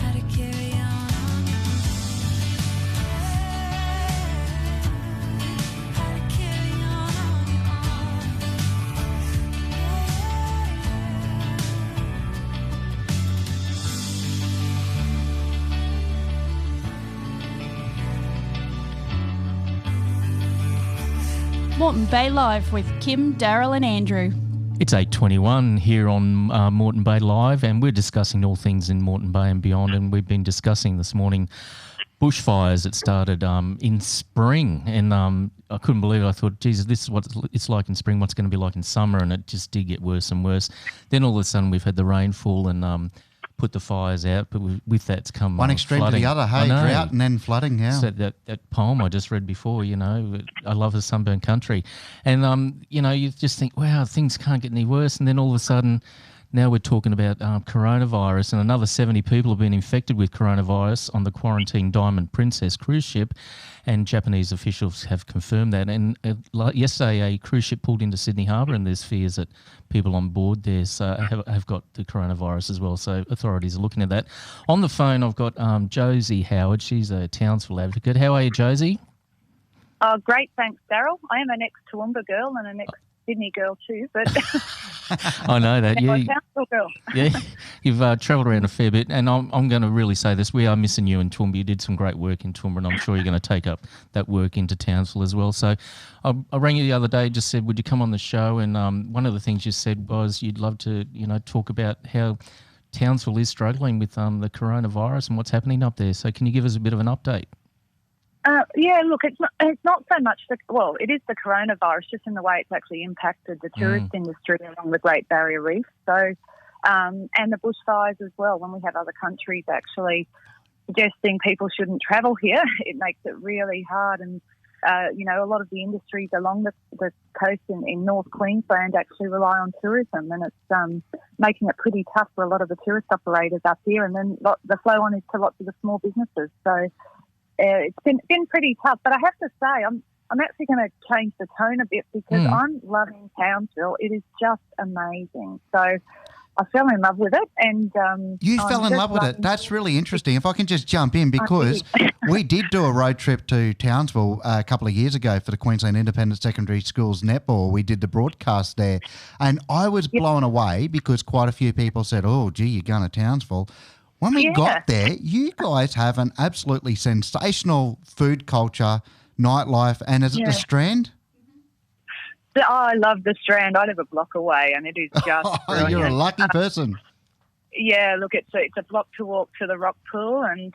how to carry on. How to carry on. Moreton Bay Live with Kim, Daryl and Andrew. It's 8:21 here on Moreton Bay Live, and we're discussing all things in Moreton Bay and beyond. And we've been discussing this morning bushfires that started in spring, and I couldn't believe it. I thought, Jesus, this is what it's like in spring. What's going to be like in summer? And it just did get worse and worse. Then all of a sudden, we've had the rainfall and put the fires out, but with that's come one extreme flooding. to the other. Hey, drought and then flooding. Yeah, so that poem I just read before, you know, I love a sunburned country, and you know, you just think, wow, things can't get any worse, and then all of a sudden, now we're talking about coronavirus, and another 70 people have been infected with coronavirus on the quarantined Diamond Princess cruise ship, and Japanese officials have confirmed that. And yesterday, a cruise ship pulled into Sydney Harbour, and there's fears that people on board there have got the coronavirus as well. So authorities are looking at that. On the phone, I've got Josie Howard. She's a Townsville advocate. How are you, Josie? Oh, great, thanks, Daryl. I am an ex-Toowoomba girl and an ex-Sydney girl too, but I know that. I'm Yeah, a Townsville girl. yeah, you've travelled around a fair bit, and I'm going to really say this: we are missing you in Toowoomba. You did some great work in Toowoomba, and I'm sure you're going to take up that work into Townsville as well. So, I rang you the other day, just said, would you come on the show? And one of the things you said was you'd love to, you know, talk about how Townsville is struggling with the coronavirus and what's happening up there. So, can you give us a bit of an update? Yeah, look, it's not so much it is the coronavirus, just in the way it's actually impacted the tourist industry along the Great Barrier Reef. So, and the bushfires as well. When we have other countries actually suggesting people shouldn't travel here, it makes it really hard. And you know, a lot of the industries along the coast in North Queensland actually rely on tourism, and it's making it pretty tough for a lot of the tourist operators up here. And then the flow on is to lots of the small businesses. So. It's been pretty tough, but I have to say I'm actually going to change the tone a bit because I'm loving Townsville. It is just amazing. So I fell in love with it, and you fell in love with it. That's really interesting. If I can just jump in, because we did do a road trip to Townsville a couple of years ago for the Queensland Independent Secondary Schools netball. We did the broadcast there, and I was blown away because quite a few people said, "Oh, gee, you're going to Townsville." When we got there, you guys have an absolutely sensational food culture, nightlife, and is it the Strand? Oh, I love the Strand. I live a block away, and it is just brilliant. You're a lucky person. Yeah, look, it's a block to walk to the rock pool, and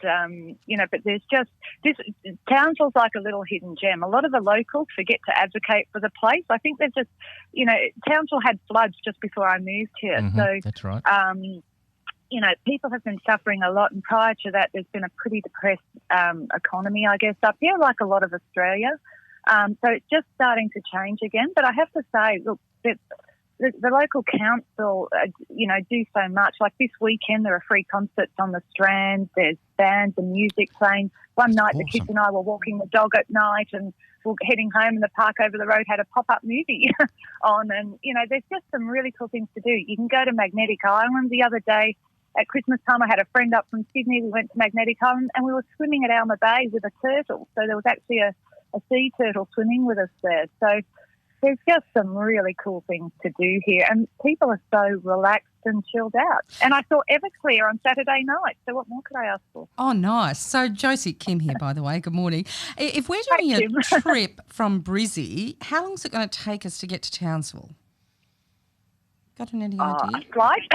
you know, but there's just this Townsville's like a little hidden gem. A lot of the locals forget to advocate for the place. I think they've just, you know, Townsville had floods just before I moved here, so that's right. You know, people have been suffering a lot, and prior to that, there's been a pretty depressed economy, I guess, up here, like a lot of Australia. So it's just starting to change again. But I have to say, look, the local council, you know, do so much. Like this weekend, there are free concerts on the Strand. There's bands and music playing. One night, the kids and I were walking the dog at night, and we're heading home, and the park over the road had a pop-up movie on. And, you know, there's just some really cool things to do. You can go to Magnetic Island the other day. At Christmas time, I had a friend up from Sydney. We went to Magnetic Island, and we were swimming at Alma Bay with a turtle. So there was actually a sea turtle swimming with us there. So there's just some really cool things to do here, and people are so relaxed and chilled out. And I saw Everclear on Saturday night, so what more could I ask for? Oh, nice. So Josie, Kim here, by the way. Good morning. If we're doing a trip from Brizzy, how long is it going to take us to get to Townsville? Got any idea? A flight?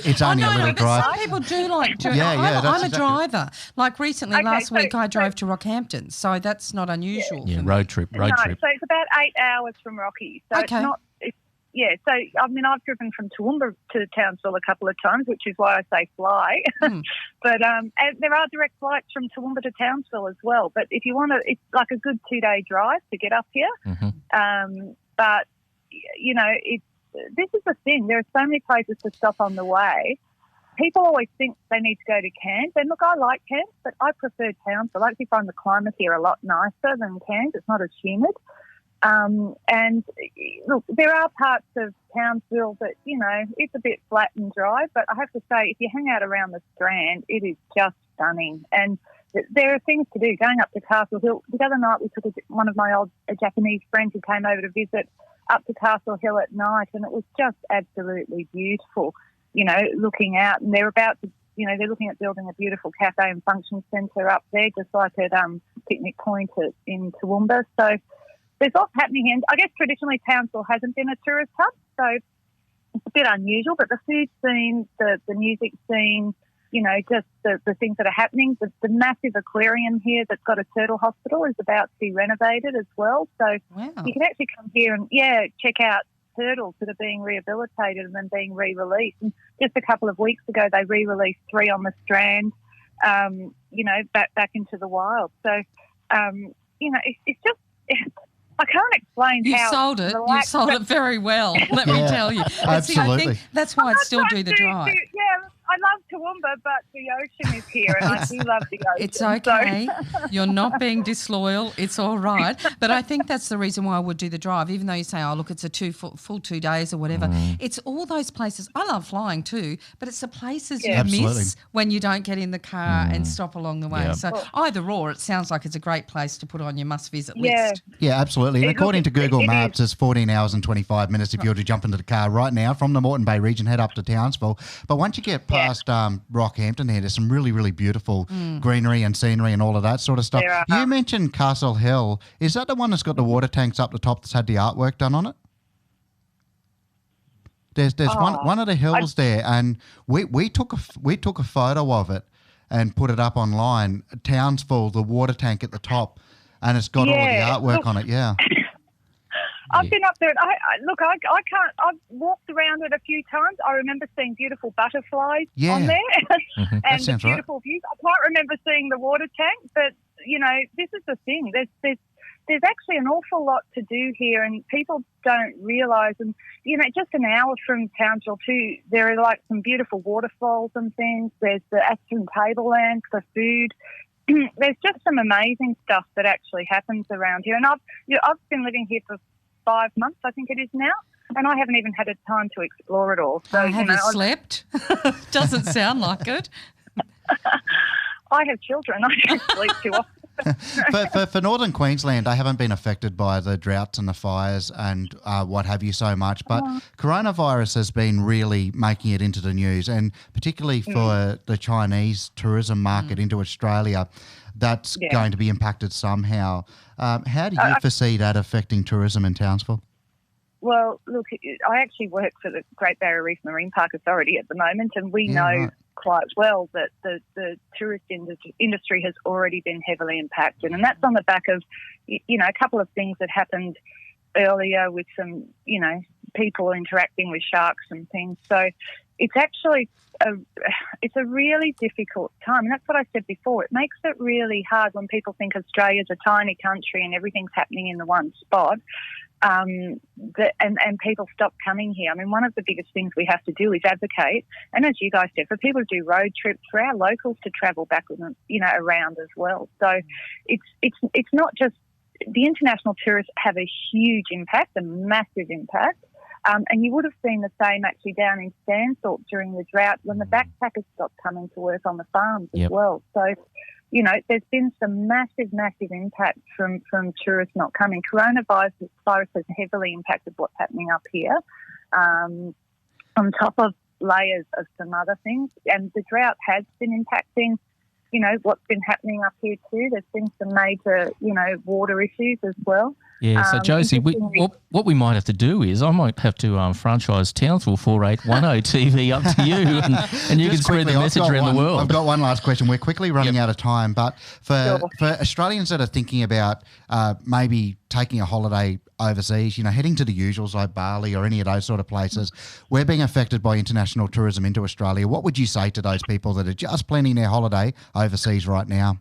It's only a little but drive. some people do like doing Yeah, yeah, that's I'm a exactly driver. Like recently, Okay, last week, I so- drove to Rockhampton, so that's not unusual. Yeah, for me. road trip. So it's about 8 hours from Rocky. So Okay. it's not. So I mean, I've driven from Toowoomba to Townsville a couple of times, which is why I say fly. But and there are direct flights from Toowoomba to Townsville as well. But if you want to, it's like a good 2-day drive to get up here. But you know, this is the thing. There are so many places to stop on the way. People always think they need to go to Cairns. And look, I like Cairns, but I prefer Townsville. I actually find the climate here a lot nicer than Cairns. It's not as humid. And look, there are parts of Townsville that, you know, it's a bit flat and dry, but I have to say, if you hang out around the Strand, it is just stunning. And there are things to do. Going up to Castle Hill, the other night we took one of my old Japanese friends who came over to visit up to Castle Hill at night, and it was just absolutely beautiful, you know, looking out. And they're about to, you know, they're looking at building a beautiful cafe and function centre up there, just like at Picnic Point in Toowoomba. So there's lots happening here. I guess traditionally Townsville hasn't been a tourist hub, so it's a bit unusual, but the food scene, the music scene, you know, just the things that are happening. The massive aquarium here that's got a turtle hospital is about to be renovated as well. So you can actually come here and, check out turtles that are being rehabilitated and then being re-released. And just a couple of weeks ago, they re-released 3 on the Strand, you know, back into the wild. So, you know, it's just... I can't explain how... You sold it very well, let me tell you. Absolutely. I think that's why I still do the drive. I love Toowoomba, but the ocean is here, and I do love the ocean. It's okay. You're not being disloyal. It's all right. But I think that's the reason why I would do the drive, even though you say, oh, look, it's a full 2 days or whatever. It's all those places. I love flying too, but it's the places you miss when you don't get in the car and stop along the way. Yeah. So either or, it sounds like it's a great place to put on your must-visit list. Yeah, absolutely. And according to Google Maps, it's 14 hours and 25 minutes if you were to jump into the car right now from the Moreton Bay region, head up to Townsville. But once you get past Rockhampton here, there's some really, really beautiful greenery and scenery and all of that sort of stuff. You mentioned Castle Hill. Is that the one that's got the water tanks up the top that's had the artwork done on it? There's one of the hills there, and we took a photo of it and put it up online. Townsville, the water tank at the top, and it's got all of the artwork on it. Yeah. I've been up there. I can't. I've walked around it a few times. I remember seeing beautiful butterflies on there and the beautiful views. I can't remember seeing the water tank, but you know, this is the thing. There's actually an awful lot to do here, and people don't realise. And you know, just an hour from Townsville too, there are like some beautiful waterfalls and things. There's the Aston Tableland for food. There's just some amazing stuff that actually happens around here. And I've been living here for 5 months, I think it is now, and I haven't even had a time to explore it all. So have you slept? Doesn't sound like it. I have children. I don't sleep too often. For Northern Queensland, they haven't been affected by the droughts and the fires and what have you so much, but coronavirus has been really making it into the news, and particularly for the Chinese tourism market into Australia, that's going to be impacted somehow. How do you foresee that affecting tourism in Townsville? Well, look, I actually work for the Great Barrier Reef Marine Park Authority at the moment, and we know quite well that the tourist industry has already been heavily impacted, and that's on the back of, you know, a couple of things that happened earlier with some, you know, people interacting with sharks and things. So it's actually it's a really difficult time, and that's what I said before. It makes it really hard when people think Australia's a tiny country and everything's happening in the one spot. And people stop coming here. I mean, one of the biggest things we have to do is advocate, and as you guys said, for people to do road trips, for our locals to travel back with them, you know, around as well. So it's not just the international tourists have a huge impact, a massive impact. And you would have seen the same actually down in Stanthorpe during the drought when the backpackers stopped coming to work on the farms as well. So, you know, there's been some massive impact from tourists not coming. Coronavirus has heavily impacted what's happening up here, on top of layers of some other things. And the drought has been impacting, you know, what's been happening up here too. There's been some major, you know, water issues as well. Yeah, so Josie, what we might have to do is I might have to franchise Townsville 4810 TV up to you, and you can spread the message around the world. I've got one last question. We're quickly running out of time, but for Australians that are thinking about maybe taking a holiday overseas, heading to the usuals like Bali or any of those sort of places, we're being affected by international tourism into Australia. What would you say to those people that are just planning their holiday overseas right now?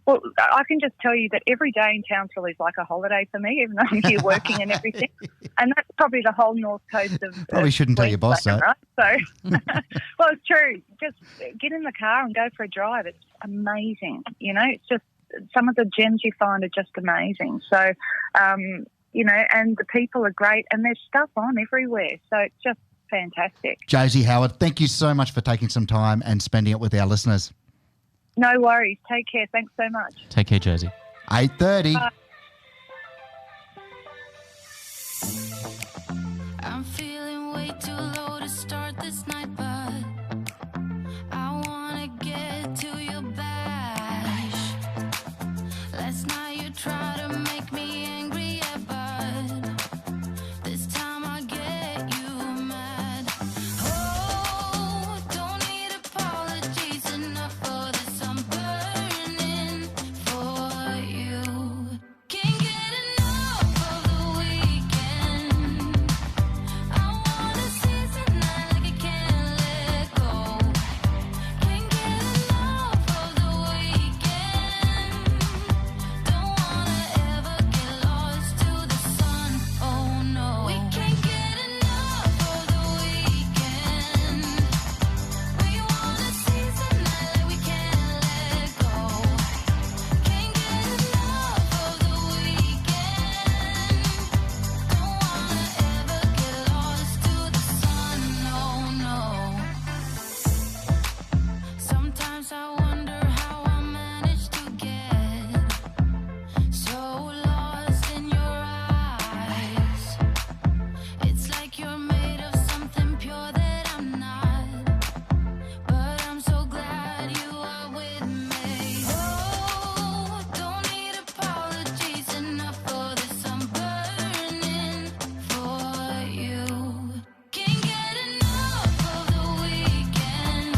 Well, I can just tell you that every day in Townsville is like a holiday for me, even though I'm here working and everything. And that's probably the whole north coast of Probably shouldn't tell your boss that. Right? So, well, it's true. Just get in the car and go for a drive. It's amazing. It's just some of the gems you find are just amazing. So, and the people are great and there's stuff on everywhere. So it's just fantastic. Josie Howard, thank you so much for taking some time and spending it with our listeners. No worries. Take care. Thanks so much. Take care, Josie. 8:30. Bye. I'm feeling way too low to start this night, but I wanna get to your bash. Last night you tried to make me angry, yeah, but this time I get you mad. Oh, don't need apologies enough for this. I'm burning for you. Can't get enough of the weekend. I wanna seize the night like I can't let go. Can't get enough of the weekend. Don't wanna ever get lost to the sun. Oh no, we can't get enough of the weekend. We wanna seize the night like we can't let go. Can't get enough of the weekend. Don't wanna ever get lost to the sun. No, no. Sometimes I wonder how I managed to get so lost in your eyes. It's like you're made of something pure that I'm not, but I'm so glad you are with me. Oh, don't need apologies enough for this. I'm burning for you. Can't get enough of the weekend.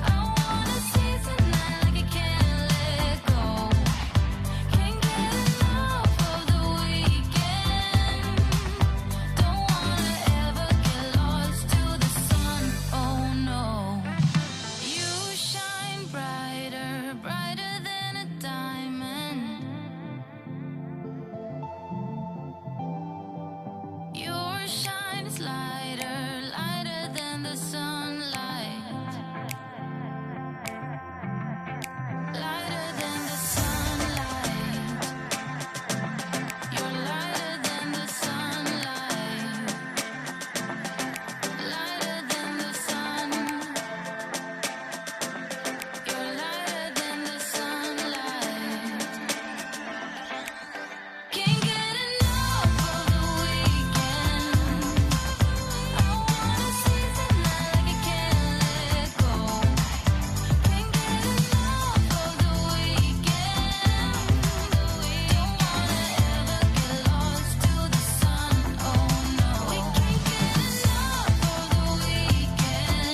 I wanna seize the night like I can't let go. Can't get enough of the weekend. Don't wanna ever get lost to the sun. Oh no. You shine brighter, brighter than a diamond. Your shine is lighter, lighter than the sunlight. Lighter than the sunlight. You're lighter than the sunlight. Lighter than the sun. You're lighter than the sunlight. Can't get enough of the weekend. I wanna seize the night like I can't let go. Can't get enough of the weekend. Don't wanna ever get lost to the sun. Oh no, we can't get enough of the weekend.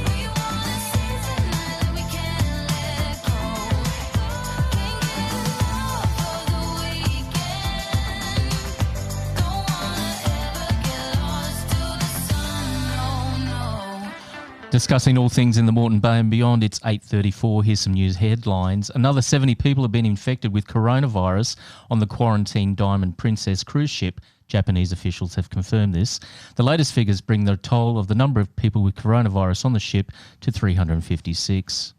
We wanna seize the night like we can't let go. Can't get enough of the weekend. Don't wanna ever get lost to the sun. No, no. Discussing all things in the Moreton Bay and beyond, it's 8:34. Here's some news headlines. Another 70 people have been infected with coronavirus on the quarantined Diamond Princess cruise ship. Japanese officials have confirmed this. The latest figures bring the toll of the number of people with coronavirus on the ship to 356.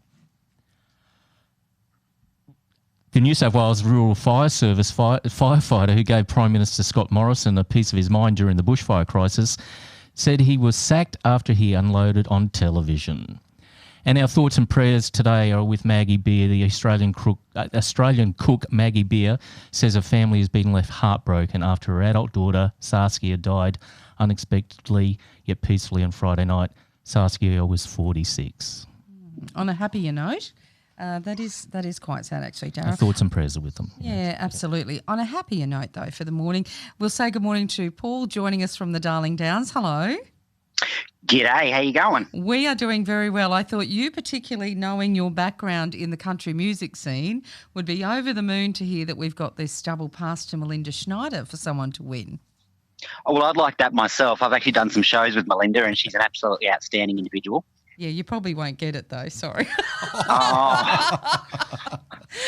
The New South Wales Rural Fire Service firefighter who gave Prime Minister Scott Morrison a piece of his mind during the bushfire crisis said he was sacked after he unloaded on television. And our thoughts and prayers today are with Maggie Beer. The Australian cook Maggie Beer says her family has been left heartbroken after her adult daughter Saskia died unexpectedly yet peacefully on Friday night. Saskia was 46. On a happier note, That is quite sad, actually, Our Darryl. thoughts and prayers are with them. Yeah, absolutely. On a happier note, though, for the morning, we'll say good morning to Paul joining us from the Darling Downs. Hello. G'day, how you going? We are doing very well. I thought you, particularly knowing your background in the country music scene, would be over the moon to hear that we've got this double pass to Melinda Schneider for someone to win. Oh, well, I'd like that myself. I've actually done some shows with Melinda and she's an absolutely outstanding individual. Yeah, you probably won't get it though, sorry. Oh.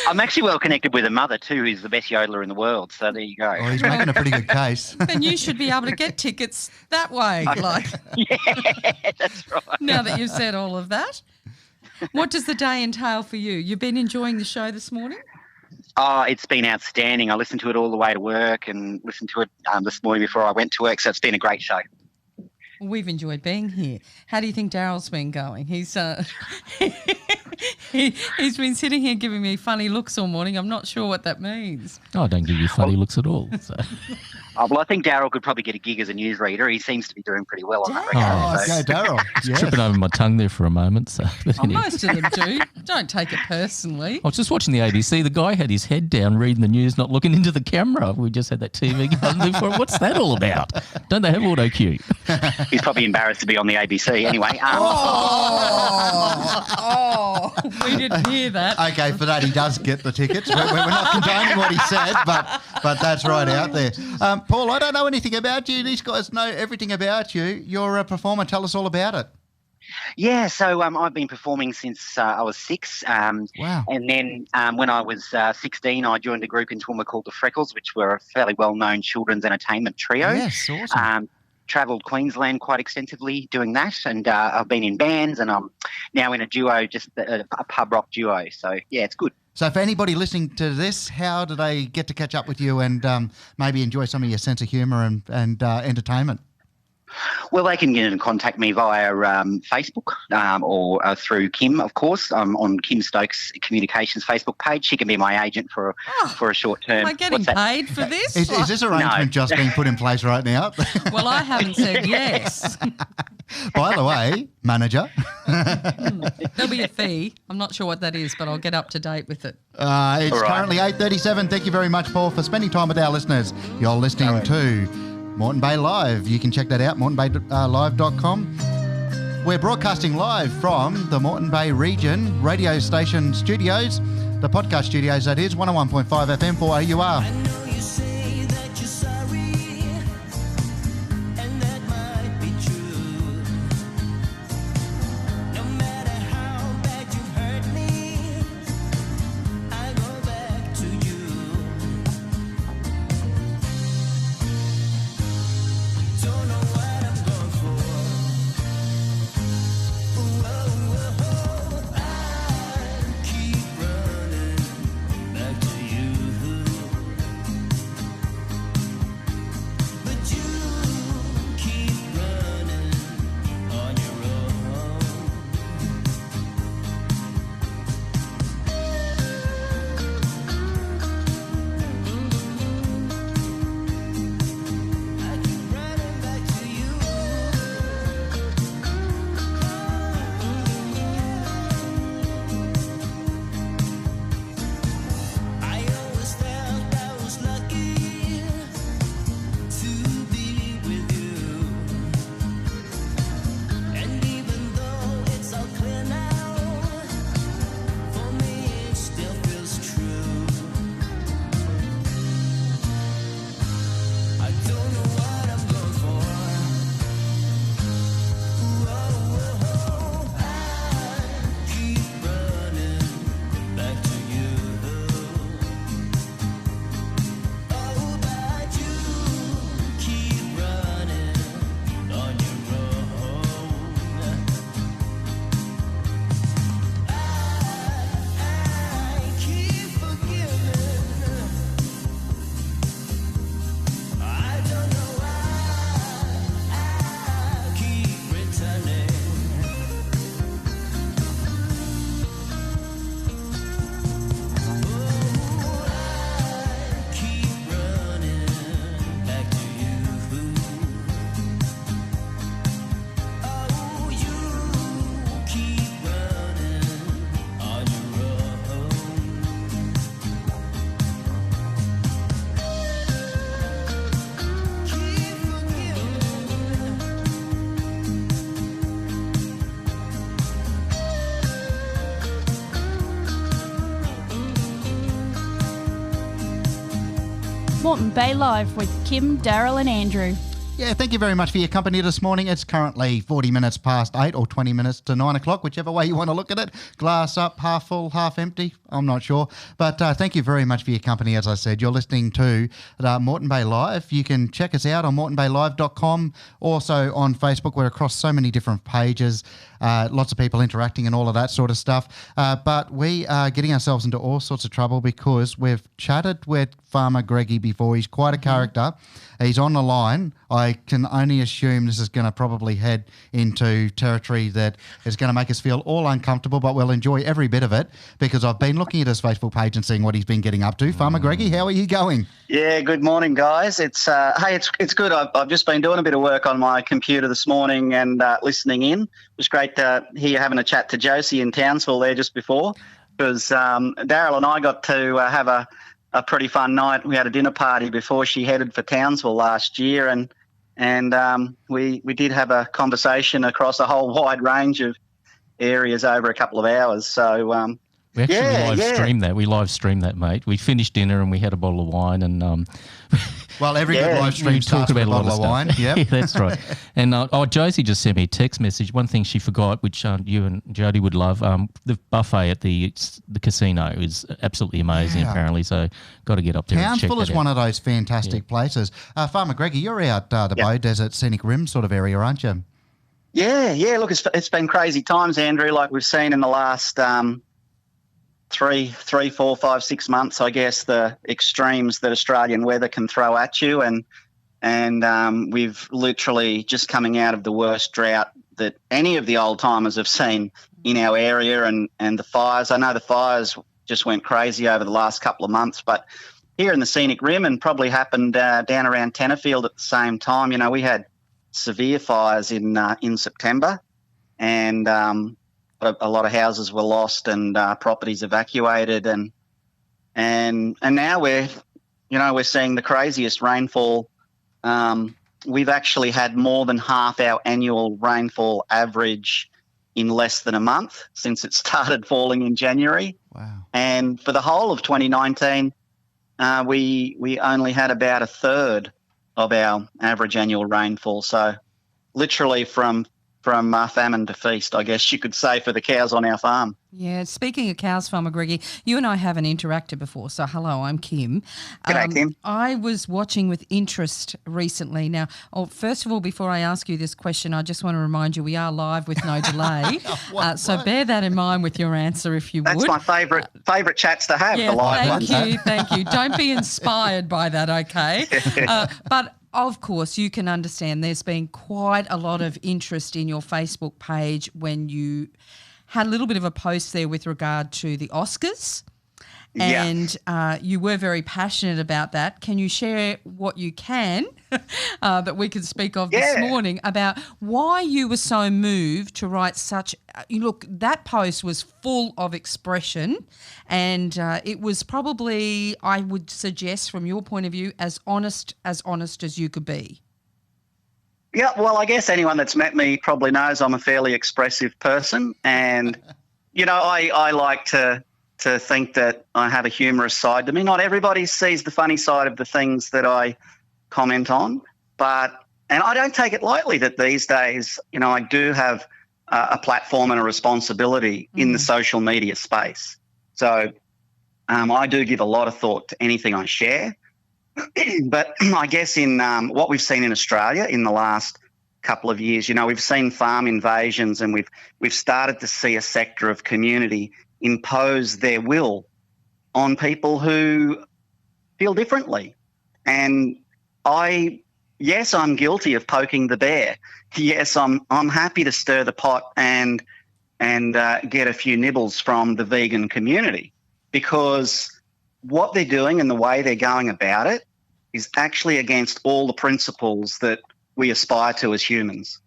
I'm actually well connected with her mother too, who's the best yodeler in the world, so there you go. Oh, he's making a pretty good case. Then you should be able to get tickets that way. Yeah, that's right. Now that you've said all of that. What does the day entail for you? You've been enjoying the show this morning? Oh, it's been outstanding. I listened to it all the way to work and listened to it this morning before I went to work, so it's been a great show. We've enjoyed being here. How do you think Darryl's been going? He's he's been sitting here giving me funny looks all morning. I'm not sure what that means. Oh, I don't give you funny looks at all. So. Oh, well, I think Darryl could probably get a gig as a newsreader. He seems to be doing pretty well on that Oh, regard. go Darryl. Yes. Tripping over my tongue there for a moment. So, but Oh, anyway. most of them do. Don't take it personally. I was just watching the ABC. The guy had his head down reading the news, not looking into the camera. We just had that TV going before. What's that all about? Don't they have auto cue? He's probably embarrassed to be on the ABC anyway. We didn't hear that. Okay, for that he does get the tickets. We're not condoning what he said, but that's right out there. Paul, I don't know anything about you. These guys know everything about you. You're a performer. Tell us all about it. Yeah, so I've been performing since I was 6. Wow. And then when I was 16, I joined a group in Toowoomba called the Freckles, which were a fairly well-known children's entertainment trio. Yes, awesome. Travelled Queensland quite extensively doing that, and I've been in bands, and I'm now in a duo, just a pub rock duo. So, yeah, it's good. So for anybody listening to this, how do they get to catch up with you and maybe enjoy some of your sense of humour and entertainment? Well, they can get in contact me via Facebook or through Kim, of course. I'm on Kim Stokes Communications Facebook page. She can be my agent for a short term. Am I getting paid for this? Is this arrangement just being put in place right now? Well, I haven't said yes. By the way, manager. There'll be a fee. I'm not sure what that is, but I'll get up to date with it. It's currently 8:37. Thank you very much, Paul, for spending time with our listeners. You're listening to Moreton Bay Live. You can check that out, moretonbaylive.com. We're broadcasting live from the Moreton Bay region radio station studios, the podcast studios, that is, 101.5 FM for AUR. Moreton Bay Live with Kim, Daryl and Andrew. Yeah, thank you very much for your company this morning. It's currently 40 minutes past 8 or 20 minutes to 9 o'clock, whichever way you want to look at it. Glass up, half full, half empty, I'm not sure. But thank you very much for your company. As I said, you're listening to Moreton Bay Live. You can check us out on moretonbaylive.com. Also on Facebook, we're across so many different pages, lots of people interacting and all of that sort of stuff. But we are getting ourselves into all sorts of trouble because we've chatted with Farmer Greggy before. He's quite a character. He's on the line. I can only assume this is going to probably head into territory that is going to make us feel all uncomfortable, but we'll enjoy every bit of it because I've been looking at his Facebook page and seeing what he's been getting up to. Farmer Greggy, how are you going? Yeah, good morning, guys. It's it's good. I've just been doing a bit of work on my computer this morning and listening in. It was great to hear you having a chat to Josie in Townsville there just before because Daryl and I got to have a pretty fun night. We had a dinner party before she headed for Townsville last year, and we did have a conversation across a whole wide range of areas over a couple of hours. So we actually live-streamed that. We live-streamed that, mate. We finished dinner and we had a bottle of wine and well, every good live stream starts with a bottle of wine. Yep. Yeah, that's right. And Josie just sent me a text message. One thing she forgot, which you and Jody would love, the buffet at the casino is absolutely amazing, apparently. So got to get up there and check that out. Townsville is one of those fantastic places. Farmer Greggy, you're out the Bow Desert, Scenic Rim sort of area, aren't you? Yeah. Look, it's been crazy times, Andrew, like we've seen in the last 3, 4, 5, 6 months, I guess, the extremes that Australian weather can throw at you. And we've literally just coming out of the worst drought that any of the old timers have seen in our area and the fires. I know the fires just went crazy over the last couple of months, but here in the Scenic Rim and probably happened down around Tenterfield at the same time. We had severe fires in September and a lot of houses were lost and properties evacuated, and now we're seeing the craziest rainfall. We've actually had more than half our annual rainfall average in less than a month since it started falling in January. Wow! And for the whole of 2019, we only had about a third of our average annual rainfall. So, literally from famine to feast, I guess you could say, for the cows on our farm. Yeah, speaking of cows, Farmer Greggy, you and I haven't interacted before, so hello, I'm Kim. G'day, Kim. I was watching with interest recently. Now, first of all, before I ask you this question, I just want to remind you we are live with no delay, so bear that in mind with your answer if you would. That's my favourite chats to have, the live ones. Thank you. Don't be inspired by that, okay? But of course, you can understand there's been quite a lot of interest in your Facebook page when you had a little bit of a post there with regard to the Oscars. And you were very passionate about that. Can you share what you can that we can speak of this morning about why you were so moved to write such look, that post was full of expression and it was probably, I would suggest from your point of view, as honest as you could be. Yeah, well, I guess anyone that's met me probably knows I'm a fairly expressive person and, I like to think that I have a humorous side to me. Not everybody sees the funny side of the things that I comment on, and I don't take it lightly that these days, I do have a platform and a responsibility in the social media space. So I do give a lot of thought to anything I share. But I guess in what we've seen in Australia in the last couple of years, we've seen farm invasions and we've started to see a sector of community impose their will on people who feel differently. And I'm guilty of poking the bear. Yes, I'm happy to stir the pot and get a few nibbles from the vegan community because what they're doing and the way they're going about it is actually against all the principles that we aspire to as humans.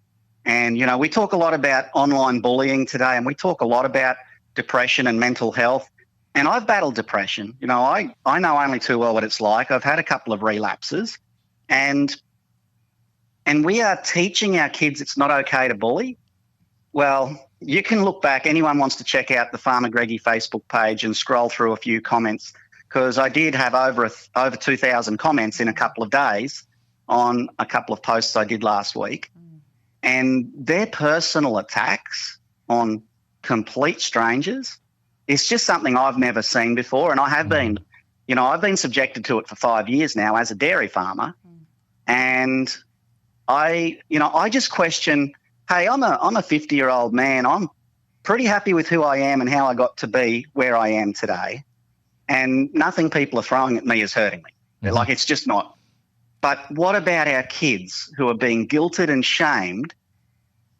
And, we talk a lot about online bullying today and we talk a lot about depression and mental health. And I've battled depression. I know only too well what it's like. I've had a couple of relapses and we are teaching our kids it's not okay to bully. Well, you can look back. Anyone wants to check out the Farmer Greggy Facebook page and scroll through a few comments because I did have over 2,000 comments in a couple of days on a couple of posts I did last week. And their personal attacks on complete strangers is just something I've never seen before. And I have been, I've been subjected to it for 5 years now as a dairy farmer. And I just question, hey, I'm a 50-year-old man. I'm pretty happy with who I am and how I got to be where I am today. And nothing people are throwing at me is hurting me. Like, it's just not. But what about our kids who are being guilted and shamed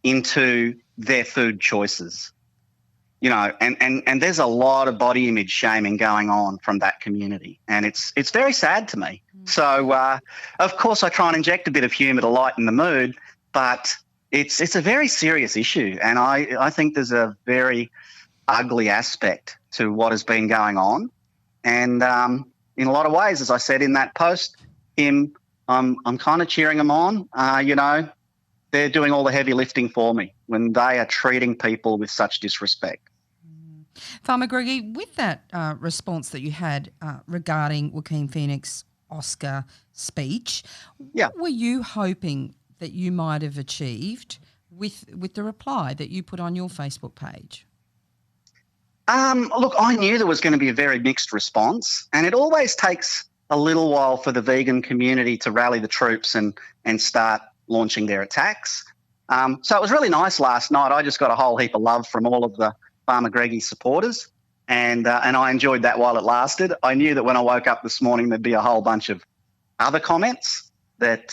into their food choices? And there's a lot of body image shaming going on from that community, and it's very sad to me. So, of course, I try and inject a bit of humour to lighten the mood, but it's a very serious issue, and I think there's a very ugly aspect to what has been going on. And in a lot of ways, as I said in that post, I'm kind of cheering them on. They're doing all the heavy lifting for me when they are treating people with such disrespect. Farmer Greggy, with that response that you had regarding Joaquin Phoenix Oscar speech, what were you hoping that you might have achieved with the reply that you put on your Facebook page? Look, I knew there was going to be a very mixed response, and it always takes a little while for the vegan community to rally the troops and start launching their attacks. So it was really nice last night. I just got a whole heap of love from all of the Farmer Greggy supporters, and I enjoyed that while it lasted. I knew that when I woke up this morning there'd be a whole bunch of other comments that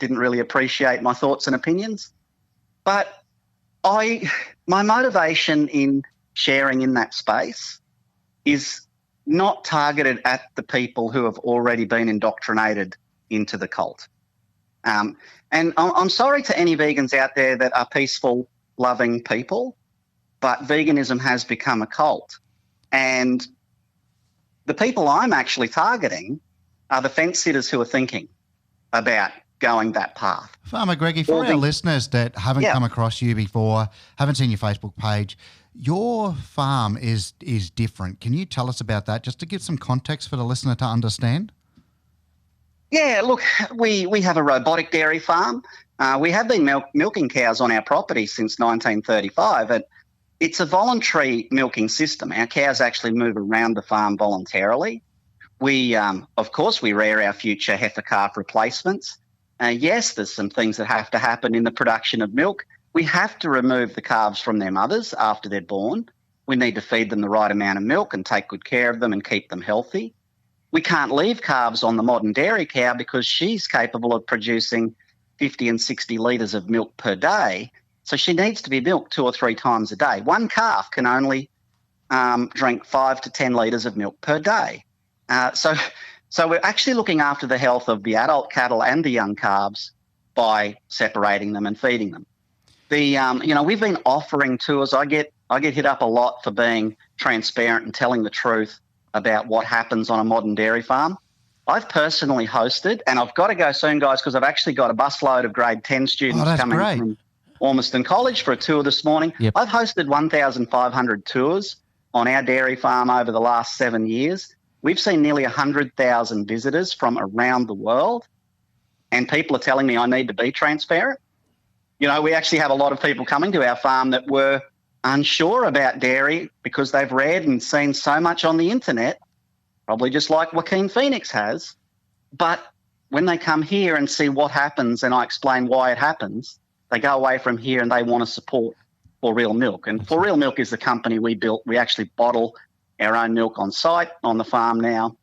didn't really appreciate my thoughts and opinions. But my motivation in sharing in that space is not targeted at the people who have already been indoctrinated into the cult. And I'm sorry to any vegans out there that are peaceful, loving people, but veganism has become a cult. And the people I'm actually targeting are the fence sitters who are thinking about going that path. Farmer Greggy, for our listeners that haven't come across you before, haven't seen your Facebook page, your farm is different. Can you tell us about that, just to give some context for the listener to understand? Yeah, look, we have a robotic dairy farm. We have been milking cows on our property since 1935, and it's a voluntary milking system. Our cows actually move around the farm voluntarily. We, of course, we rear our future heifer calf replacements. Yes, there's some things that have to happen in the production of milk. We have to remove the calves from their mothers after they're born. We need to feed them the right amount of milk and take good care of them and keep them healthy. We can't leave calves on the modern dairy cow because she's capable of producing 50 and 60 litres of milk per day. So she needs to be milked 2 or 3 times a day. One calf can only drink 5 to 10 litres of milk per day. So we're actually looking after the health of the adult cattle and the young calves by separating them and feeding them. We've been offering tours. I get hit up a lot for being transparent and telling the truth about what happens on a modern dairy farm. I've personally hosted, and I've got to go soon, guys, because I've actually got a busload of grade 10 students coming from Ormiston College for a tour this morning. Yep. I've hosted 1,500 tours on our dairy farm over the last 7 years. We've seen nearly 100,000 visitors from around the world, and people are telling me I need to be transparent. We actually have a lot of people coming to our farm that were unsure about dairy because they've read and seen so much on the internet, probably just like Joaquin Phoenix has. But when they come here and see what happens and I explain why it happens, they go away from here and they want to support For Real Milk. And For Real Milk is the company we built. We actually bottle our own milk on site on the farm now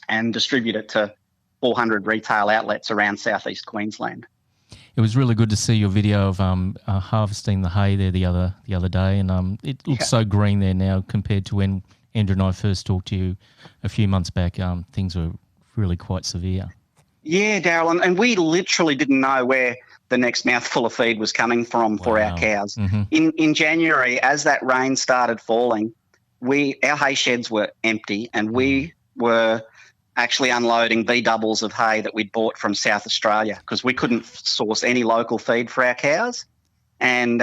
and distribute it to 400 retail outlets around southeast Queensland. It was really good to see your video of harvesting the hay there the other day, and it looks so green there now compared to when Andrew and I first talked to you a few months back. Things were really quite severe. Yeah, Daryl, and we literally didn't know where the next mouthful of feed was coming from for our cows. Mm-hmm. In January, as that rain started falling, our hay sheds were empty, and we were actually unloading B-doubles of hay that we'd bought from South Australia because we couldn't source any local feed for our cows. And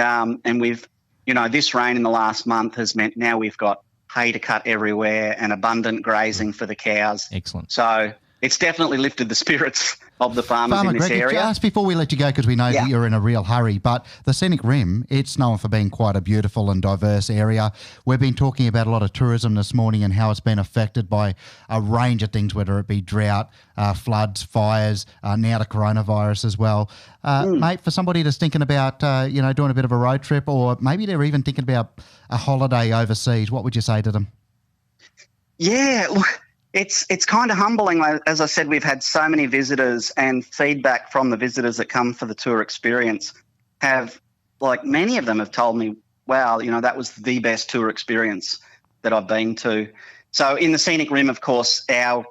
we've, this rain in the last month has meant now we've got hay to cut everywhere and abundant grazing for the cows. Excellent. So it's definitely lifted the spirits of the farmers Farmer in this Greg, area. just before we let you go, because we know that you're in a real hurry, but the Scenic Rim, it's known for being quite a beautiful and diverse area. We've been talking about a lot of tourism this morning and how it's been affected by a range of things, whether it be drought, floods, fires, now the coronavirus as well. Mate, for somebody that's thinking about, doing a bit of a road trip, or maybe they're even thinking about a holiday overseas, what would you say to them? Yeah, look, it's kind of humbling. As I said, we've had so many visitors, and feedback from the visitors that come for the tour experience many of them have told me, wow, that was the best tour experience that I've been to. So in the Scenic Rim, of course, our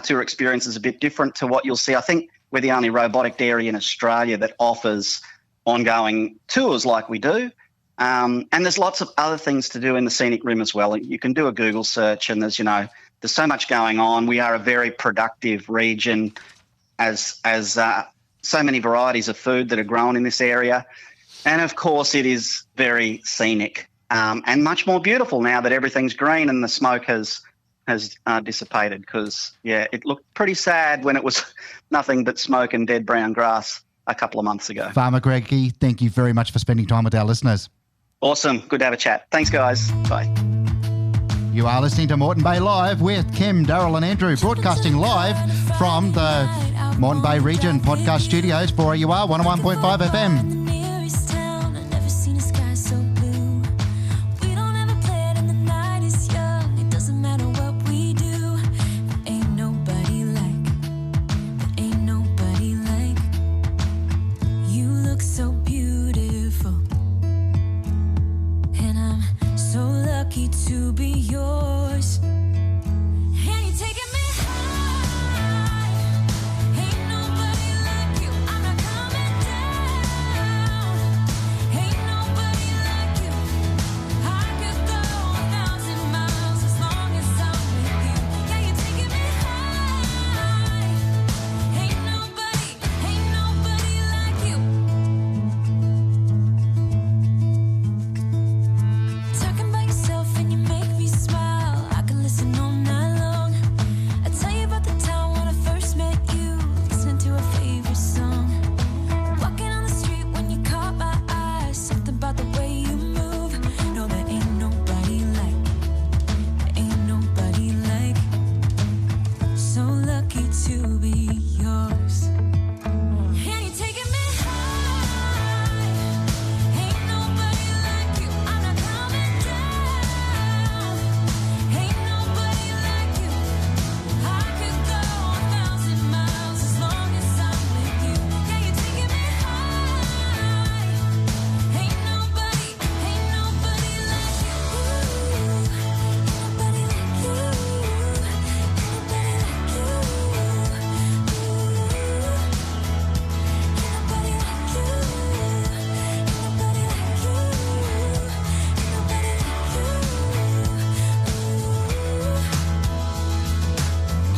tour experience is a bit different to what you'll see. I think we're the only robotic dairy in Australia that offers ongoing tours like we do. And there's lots of other things to do in the Scenic Rim as well. You can do a Google search, and there's so much going on. We are a very productive region as so many varieties of food that are grown in this area. And, of course, it is very scenic and much more beautiful now that everything's green and the smoke has dissipated, because, it looked pretty sad when it was nothing but smoke and dead brown grass a couple of months ago. Farmer Greggy, thank you very much for spending time with our listeners. Awesome. Good to have a chat. Thanks, guys. Bye. You are listening to Moreton Bay Live with Kim, Daryl and Andrew, broadcasting live from the Moreton Bay Region podcast studios for AUR 101.5 FM. To be yours, and you're taking me high. Ain't nobody like you. I'm not coming down. Ain't nobody like you. I could go 1,000 miles as long as I'm with you. Yeah, you're taking me high. Ain't nobody like you. Talking about yourself. You make me smile. I can listen all night long. I tell you about the time when I first met you, listening to a favorite song. Walking on the street when you caught my eye. Something about the way you move. No, there ain't nobody like. There ain't nobody like. So lucky to be yours. And you're taking me high. Ain't nobody like you. I'm not coming down. Ain't nobody like you. I could go 1,000 miles as long as I'm with you. Yeah, you're taking me high. Ain't nobody like you. Ain't nobody like you. Ain't nobody like you.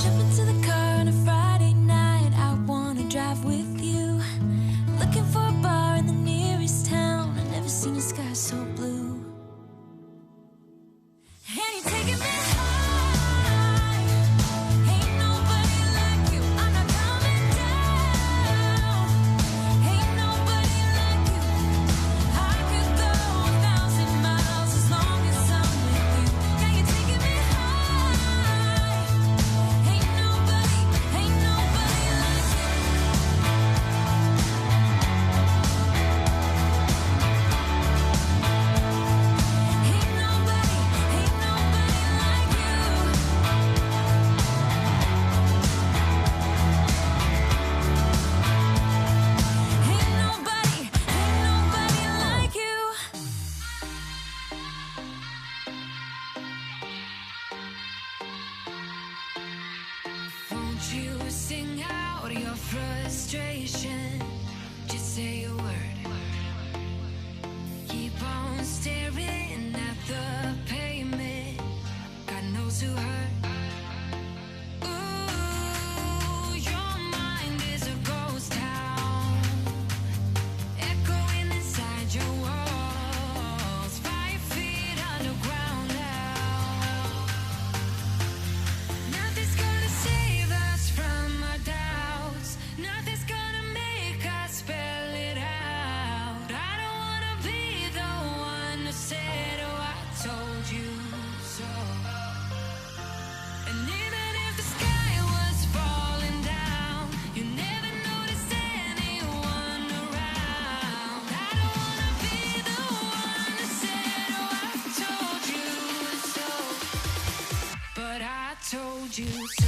Jump into the car on a Friday night. I wanna drive with you. Looking for a bar in the nearest town. I've never seen a sky so blue. And you're taking me high. Ain't nobody like you. I'm not coming down. Ain't nobody like you. I could go 1,000 miles as long as I'm with you. Yeah, you're taking me high. Ain't nobody like you. Ain't nobody like you. Won't you sing out your frustration? Just say a word. Keep on staring at the pavement. God knows who hurt. Ooh, your mind is a ghost town, echoing inside your walls. 5 feet underground now. told you so.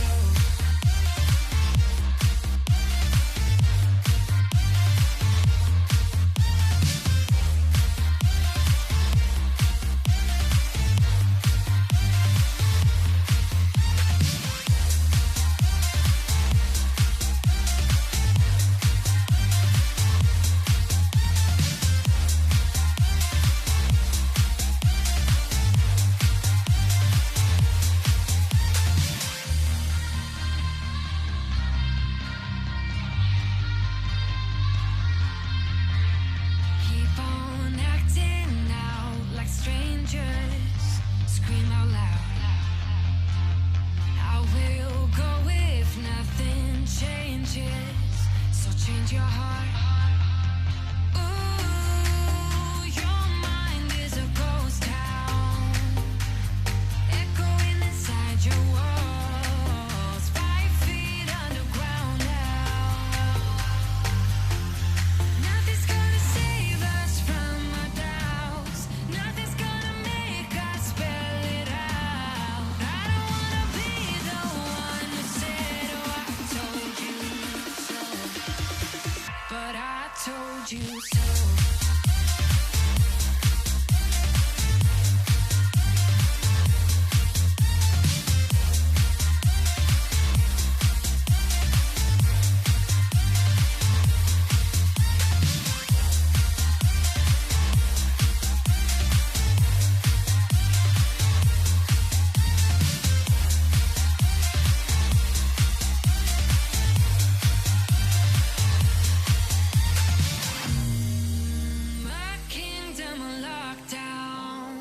Keep on acting out like strangers. Scream out loud. I will go if nothing changes. So change your heart. Ooh, your mind is a ghost town, echoing inside your walls. 5 feet underground now. Nothing's gonna save us from our doubts. Nothing's gonna make us spell it out. I don't wanna be the one who said, oh, I told you so. But I told you so. My kingdom on lockdown.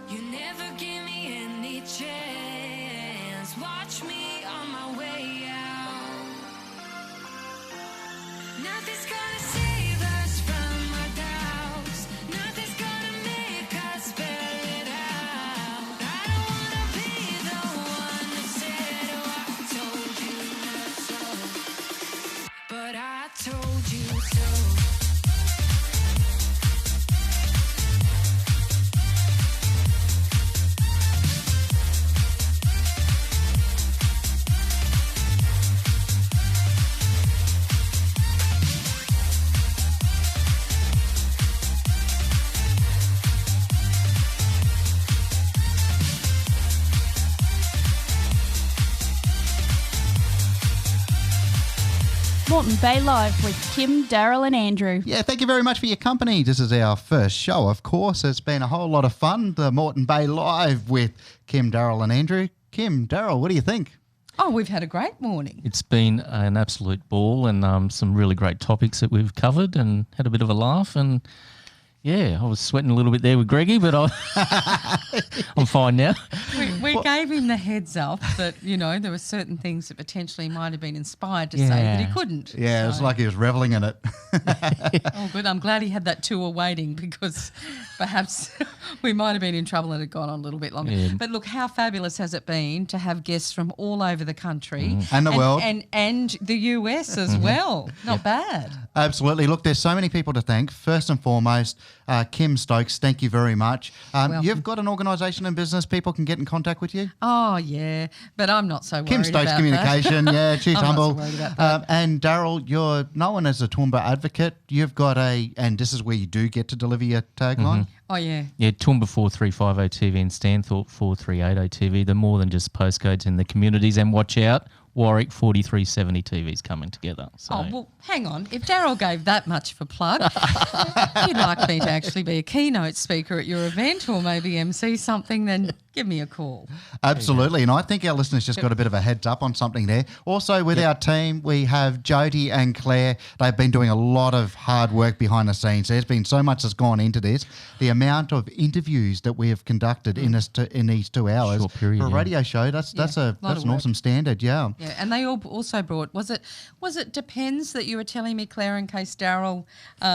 You never give me any chance. Watch me on my way out. Nothing's gonna save us from our doubts. Nothing's gonna make us spell it out. I don't wanna be the one who said, oh, I told you so. But I told you so. Moreton Bay Live with Kim, Daryl and Andrew. Yeah, thank you very much for your company. This is our first show, of course. It's been a whole lot of fun. The Moreton Bay Live with Kim, Daryl and Andrew. Kim, Daryl, what do you think? Oh, we've had a great morning. It's been an absolute ball and some really great topics that we've covered and had a bit of a laugh. And yeah, I was sweating a little bit there with Greggy, but I'm fine now. We gave him the heads up that, you know, there were certain things that potentially might have been inspired to say, but he couldn't. Yeah, it's like he was revelling in it. Oh, good. I'm glad he had that tour waiting because perhaps we might have been in trouble and it had gone on a little bit longer. Yeah. But look, how fabulous has it been to have guests from all over the country And the world. and the US as well. Not bad. Absolutely. Look, there's so many people to thank. First and foremost, Kim Stokes, thank you very much. You've got an organisation and business people can get in contact with you? Oh, yeah, but I'm not so worried Kim Stokes about Communication, that. yeah, she's I'm humble. not so worried about that. And Daryl, you're known as a Toowoomba advocate. You've got and this is where you do get to deliver your tagline. Oh, yeah. Yeah, Toowoomba 4350 TV and Stanthorpe 4380 TV. They're more than just postcodes in the communities. And watch out, Warwick 4370 TV's coming together. So. Oh, well, hang on. If Daryl gave that much of a plug, you'd like me to actually be a keynote speaker at your event or maybe MC something, then give me a call. Absolutely. And I think our listeners just got a bit of a heads up on something there. Also, with our team, we have Jody and Claire. They've been doing a lot of hard work behind the scenes. There's been so much that's gone into this. The amount of interviews that we have conducted in these 2 hours Short period, for a yeah. radio show, that's an awesome standard, yeah. Yeah, and they all also brought, was it Depends that you were telling me, Claire, in case Daryl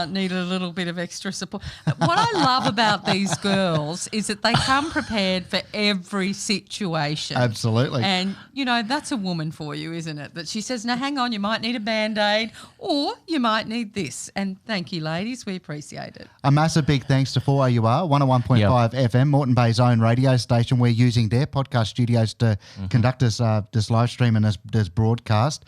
needed a little bit of extra support? What I love about these girls is that they come prepared for every situation. Absolutely. And, you know, that's a woman for you, isn't it? That she says, now, hang on, you might need a Band-Aid or you might need this. And thank you, ladies. We appreciate it. A massive big thanks to 4AUR, 101.5 FM, Moreton Bay's own radio station. We're using their podcast studios to conduct this live stream and this broadcast.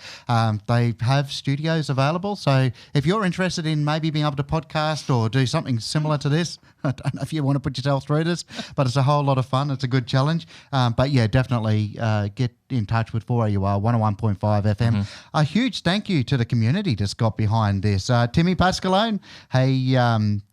They have studios available. So if you're interested in maybe being able to podcast or do something similar to this, I don't know if you want to put yourself through this, but it's a whole lot of fun. It's a good challenge. But yeah, definitely get in touch with 4AUR 101.5 FM. A huge thank you to the community that's got behind this. Timmy Pascalone, he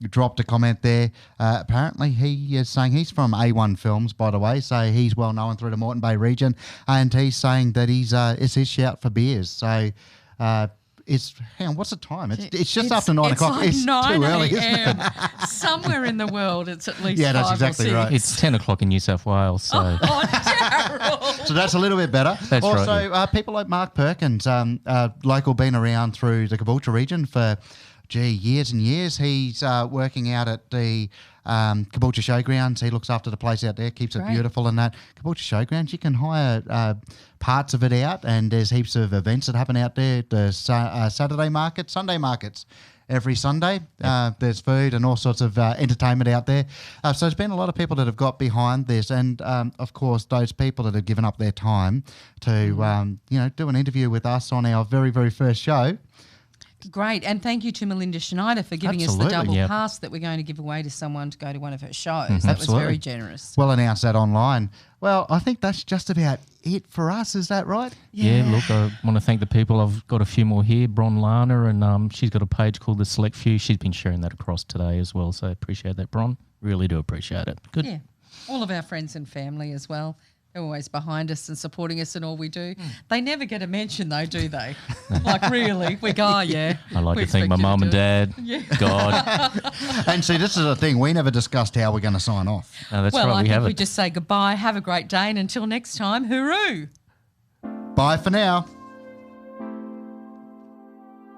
dropped a comment there. Apparently he is saying he's from A1 Films, by the way, so he's well known through the Moreton Bay region, and he's saying that it's his shout for beers. So hang on, what's the time? It's just after 9 o'clock. Like it's 9 too early, isn't it? Somewhere in the world, it's at least that's 5 exactly or 6. right. It's 10 o'clock in New South Wales, so Daryl. So that's a little bit better. That's also, right, people like Mark Perkins, local, been around through the Caboolture region for, years and years. He's working out at the Caboolture Showgrounds. He looks after the place out there, keeps it beautiful and that. Caboolture Showgrounds, you can hire parts of it out, and there's heaps of events that happen out there. The Saturday market, Sunday markets. Every Sunday, there's food and all sorts of entertainment out there. So there's been a lot of people that have got behind this, and of course, those people that have given up their time to, do an interview with us on our very, very first show. Great. And thank you to Melinda Schneider for giving us the double pass that we're going to give away to someone to go to one of her shows. That was very generous. We'll announce that online. Well, I think that's just about it for us. Is that right? Yeah, look, I want to thank the people. I've got a few more here. Bron Lana, and she's got a page called The Select Few. She's been sharing that across today as well, so appreciate that, Bron. Really do appreciate it. Good. Yeah. All of our friends and family as well. They're always behind us and supporting us in all we do. They never get a mention though, do they? Like really? We go, yeah. I like to thank my mum and dad, God. And see, this is the thing. We never discussed how we're going to sign off. No, that's well, right, I we think haven't. we just say goodbye, have a great day, and until next time, hooroo. Bye for now.